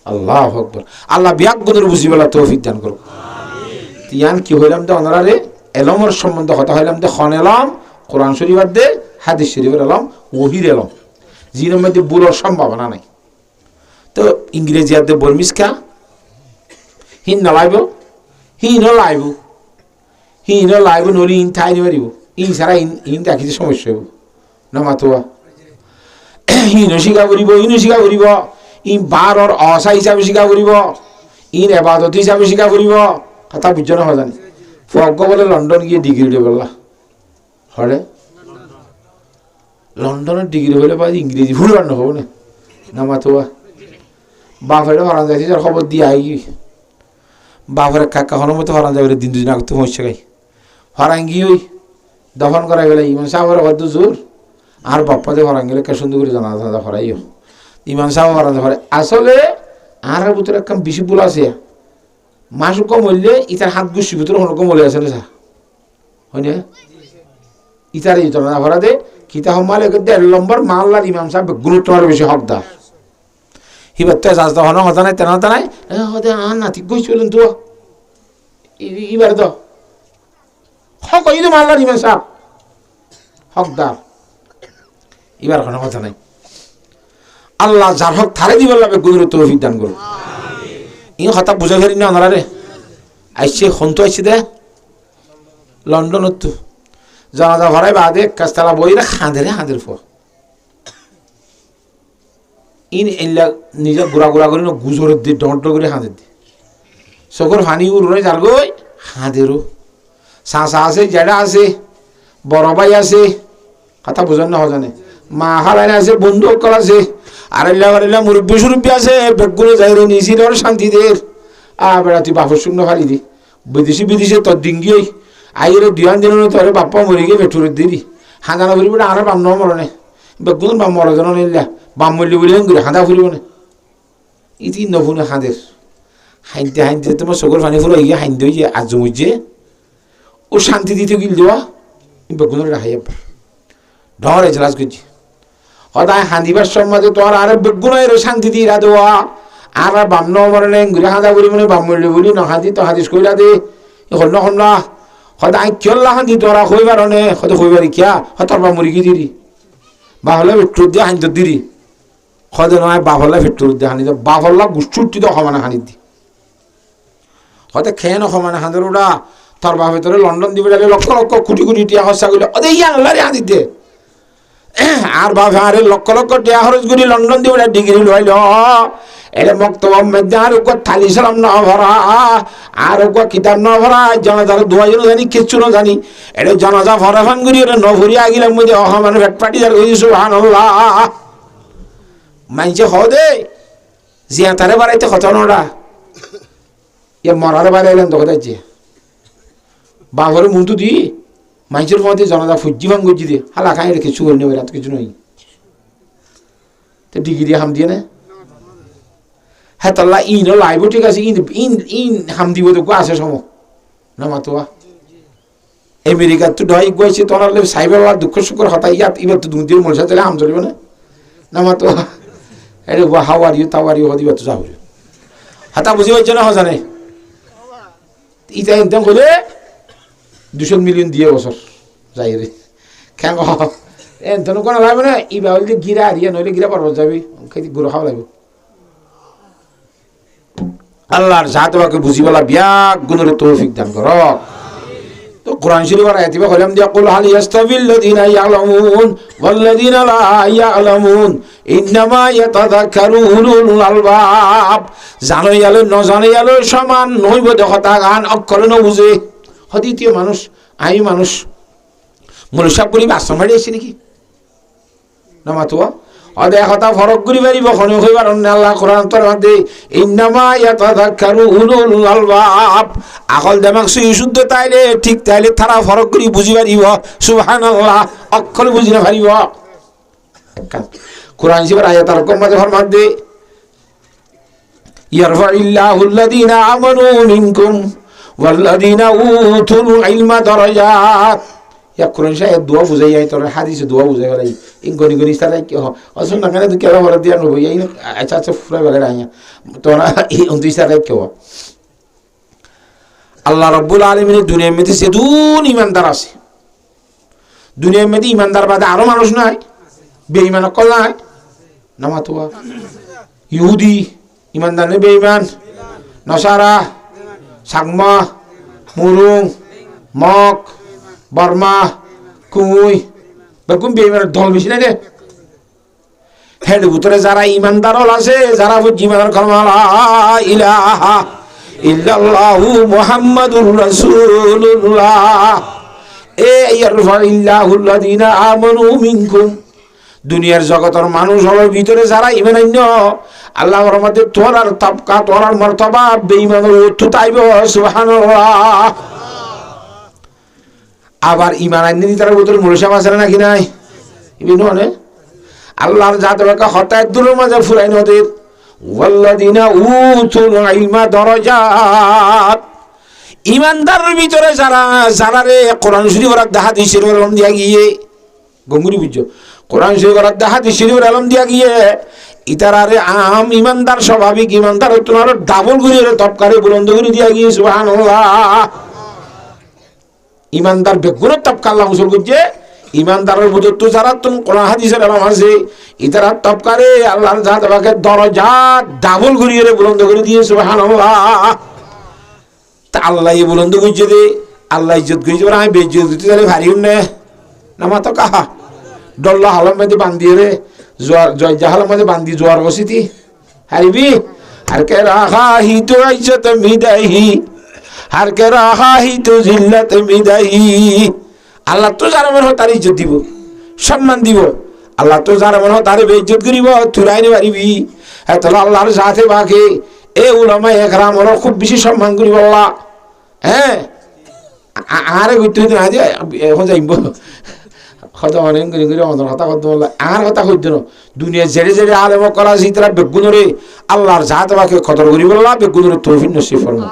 আল্লাহু আকবার আল্লাহ বিয়াক গুণের বুঝিবেলা তৌফিক দান করুক আমিন। তিয়ান কি হইলাম দে অনরারে এলমের সম্বন্ধে কথা হইলাম দে খন এলম কোরআন শরীফ দে হাদিস শরীফের এলম ওহির এলম জির মধ্যে বুলোর সম্ভাবনা নাই তো ইংরেজি আদে বর্মিসকা হিন লাইব নলি ইন ঠাই নি মারিব ইন সারা ইন তাকিতে সমস্যা হইব না মাতোয়া হিন শিকা করিব ইন বারর অসা হিসাবে শিকা করিব ইন এবাদত হিসাবে শিকা করিব কথা বুঝছ না হজানি ফগ্গ বলে লন্ডন গিয়ে ডিগ্রি উঠে বললা হরে লন্ডনের ডিগ্রি হলে বা ইংরেজি ভুল রান্না হবো না মাতোয়া বাপের হরান যাইছি যার খবর দিয়ে আই বাপের কাকা হনের মতো হরান যাবে দিন দুদিন আগে তো মরছে গাই হরান গিয়ে ওই দফন করা গেলে ইমান সাহেবের কত জোর আর বাপ্পাতে হরান গেলে কে সুন্দর করে জানা দাদা হরাইও ইমান সাহেব হরান হরে আসলে আর ভিতরে একদম বেশি ভুল আছে মাস কম হইলে ইতার হাত গুছি ভিতরে হন কম হলে আছে না সা হয় না ইতার এই জানা ভরা দে কিতা হমালে 1.5 নম্বর মাল্লার ইমাম সাহেব গুরুত্ব আর বেশি হকদার হিবাতে যাস দহন হতা নাই তেনা নাই হতে আন নাতি গই চলেন তো ইবার তো হক এই তো মাল্লার ইমাম সাহেব হকদার এবার কোনো কথা নাই আল্লাহ যার হক থারে দিবার লাগে গুরু তৌফিক দান করুন আমিন। এই কথা বুঝা ফেরি না ওনারা রে আইছে হন্তু আইছে দে লন্ডনত তো জানাজা ভরাই বাদে কাস্তালা বইরা হাঁদের ফ ইন এলা নিজে গুড়া করি না গুজরের দিয়ে ডন্ট করে হাঁদের দি চকুর ফানি উড়ে যার গই হাঁদেরও চাচা আছে জেডা আছে বড় ভাই আছে কথা বুঝেন না জানে মা হালাইন আছে বন্ধু অকল আছে আরেল্লা বারেল্লা মুরব্বী সুরব্বী আছে বেগুলো যাই রে নিশির শান্তিদের বেড়া তুই বাপর শূন্য ফালি দি বিদেশে তোর ডিঙ্গি আইরে দুয়ান দিন তোর বাপ্পা মরি গিয়ে বেঠুরের দিদি হাঁদানা ফুরিব না আরো বাম মরণে বেগুন বাম মরজন নিলা বাম মরলি বলে ঘুরে হাঁদা ফুরিব না ইতি নফুনে হাঁদের হাইনতে হাইনতে তোমার চকুর পানি ফুল গিয়ে হাইন দিয়ে আজ জমুজে ও শান্তি দিতে গিল দেওয়া বেগুনের রাখাই একবার ঢর এজলাস করছি সদায় হাঁদিবার সম্মাদে তোর আরে বেগুনের শান্তি দিয়ে দেওয়া আর বাম মরণে ঘুরে হাঁদা ফুরি মানে বাম মরলি বলি ন হাঁদি তো হাদিস কইলা দে হল না সদায় কিয়ল্লা হাঁদি তোরা হইবার নে সদায় হইবারি কিয়া হতার বা মুরগি দিরি বা হলে পেট্রোল দিয়ে হাঁদি দিরি সদে নয় বাফল্লা পেট্রোল দিয়ে হানি বাফল্লা গুষ্ঠুটি তো সমানে হানি দি হয়তো খেয়ে ন সমানে হাঁদের ওটা তোর বাপ ভিতরে লন্ডন দিবে লক্ষ লক্ষ কোটি কোটি টিয়া খরচা করলে ওদের ইয়াং লারে হাঁদি দে আর বাপ আরে লক্ষ লক্ষ টিয়া খরচ করি লন্ডন দিবে ডিগ্রি লইল এটা মক্তব্য মধ্যে আর ওকে থালি সালাম ন ভরা আর ওকে কিতাব ন ভরা জনাজার দুয়াজন জানি কিচ্ছু না জানি এটা জনাজা ভরা ফান করি ওটা ন ভরিয়া গেলাম মধ্যে মানে ভেট পাটি যার কইছি সুবহানাল্লাহ মাইছে দে জিয়া তারে বাড়াইতে কথা নড়া ইয়ে মরারে বাড়াইলেন তো কোথায় বাঘরে মুন্তু দি মাইছের মধ্যে জনাজা ফুজি ভাঙ গজি দিয়ে হালা খাই রে কিছু করে নেবে রাত কিছু নই তো ডিগ্রি হাম দিয়ে না হ্যাঁ তাল্লা ইনও লাইব ঠিক আছে ইন ইন হাম দিব তো আছে সম না মাতোয়া আমেরিকার তো ঢাই গেছে তোর সাইবার দুঃখ সুখর হতাই ইয়াত এবার তো দুদিন মনসা চলে হাম চলবে না মাতোয়া আরে হাউ আর ইউ তাও আর ইউ হদিবা তো যাও হাতা বুঝি পাইছ না জানে ইটা একদম করে 200 মিলিয়ন দিয়ে বছর যাই রে কেন এন কোনো লাগবে না ইবা হইলে গিরা হারিয়া নইলে গিরা পারবো যাবি খাইতে গুঁড়ো খাওয়া লাগবে আল্লাহর জাতবাকে বুঝি বলা বিয়াক গুণের তৌফিক দান কর তো কোরআন শরীফ আর আয়াতিবা কইলাম দিয়া কুল হাল ইয়াস্তাবিল্লাযিনা ইয়ালামুন ওয়াল্লাযিনা লা ইয়ালামুন ইন্নামা ইয়াতাযাক্কারু উলুল আলবাব জানো ইয়ালো ন জানো ইয়ালো সমান নইব দেখতা গান অক্ষর ন বুঝে হদিতীয় মানুষ আমি মানুষ মনুষ্য বলি আশ্রমাড়ি এসে নাকি না মাতুয়া অদে কথা ফরক করি পারিব খনে হইবার আল্লাহ কোরআন তোর মধ্যে ইন্নামা ইয়াতাযাক্কারু উলুল আলবাব আকল দেমাগ সুই শুদ্ধ তাইলে ঠিক তাইলে তারা ফরক করি বুঝি পারিব সুবহানাল্লাহ অক্ষর বুঝি না পারিব কোরআন শরীফের আয়াতের মধ্যে ফরমাতে ইয়ারফাইল্লাহু আল্লাযীনা আমানু মিনকুম ওয়াল্লাযীনা উতুল ইলমা দারাজাত ইয়া কোরআন শরীফের দোয়া বুঝাই আই তোর হাদিসে দোয়া বুঝাই গলাই ইন গনি গনি সারাই কি অসন না কেন তুই কেলা ভরা দিয়া নব এই আচ্ছা আচ্ছা ফুরা গলা আইয়া তোরা এই উনতি সারাই কি আল্লাহ রাব্বুল আলামিন দুনিয়ার মধ্যে সেদুন ইমানদার আছে দুনিয়ার মধ্যে ইমানদার বাদে আরো মানুষ নাই বেঈমান কল নাই নামাতুয়া ইহুদি ইমানদার নে বেঈমান নসারা সাগমা মুরুং মক বর্মা কুই বেকুম বেঈমানের দল বেশি না রে হেড ভিতরে যারা ইমানদার আছে যারা ইমানের কালমা লা ইলাহা ইল্লাল্লাহু মুহাম্মাদুর রাসূলুল্লাহ এ ইয়ারফাইল্লাহু আল্লাযীনা আমানু মিনকুম দুনিয়ার জগতের মানুষ হলো ভিতরে যারা ঈমান আনল আল্লাহর রহমতে তোরার তাবকা তোরার মর্তবা বেঈমানের উত্তুতাইব সুবহানাল্লাহ আবার ঈমান আননি তার ভিতরে মুরশাম আছে নাকি নাই ইবিননে আল্লাহর জাতকে হতায় দূরের মাঝে ফুরাই নদের ওয়াল্লাযীনা উতুল ইলমা দারাজাত ইমানদারের ভিতরে যারা যারা রে কোরআন শরীফের হাদিসের আলম দিয়া গিয়ে গঙ্গুরি বুঝছো কোরআন শরীফের হাদিস শরীফের আলম দিয়া গিয়ে ইতারারে আম ইমানদার স্বাভাবিক ইমানদার তোমার ডাবল গুরিরে তপকারে বুলন্দ গুরি দিয়া গিয়ে সুবহানাল্লাহ ইমানদার বেগুনের তপকা আল্লাহ মুসল করছে ইমানদারের ভিতর তো যারা তুমি কোরআন হাদিসের আলম আছে ইতারা তপকারে আল্লাহর জাতকে দরজা ডাবল গুরিরে বুলন্দ করে দিয়ে সুবহানাল্লাহ তা আল্লাহ বুলন্দ করছে দে আল্লাহ ইজ্জত করছে আমি বেইজ্জত দিতে তাহলে ভারী নে নামা তো কাহা ডল্লা হালার মধ্যে বান্ধিয়ে রে জয় জাহালার মধ্যে বান্ধি জোয়ার বসিতি হারিবি हर के रहा ही तो इज्जत मिदाही हर के रहा ही तो जिल्लत मिदाही আল্লাহ তো যারা মনে হয় তার ইজ্জত দিব সম্মান দিব আল্লাহ তো যারা মনে হয় তার বেইজ্জত করিব তুরাইনি পারিবি এত আল্লাহর সাথে বাকি এ উলামা একরাম ওরা খুব বেশি সম্মান করিব আল্লাহ হ্যাঁ আরে কইতে না যে এখন যাইব কথা অনেক করে করে আমাদের কথা করতে বললা আর কথা কইতে না দুনিয়া জেরে জেরে আলেম করা আছে তারা বেগুনরে আল্লাহর জাত বাকি কদর করিব আল্লাহ বেগুনরে তৌফিক নসিব ফরমাও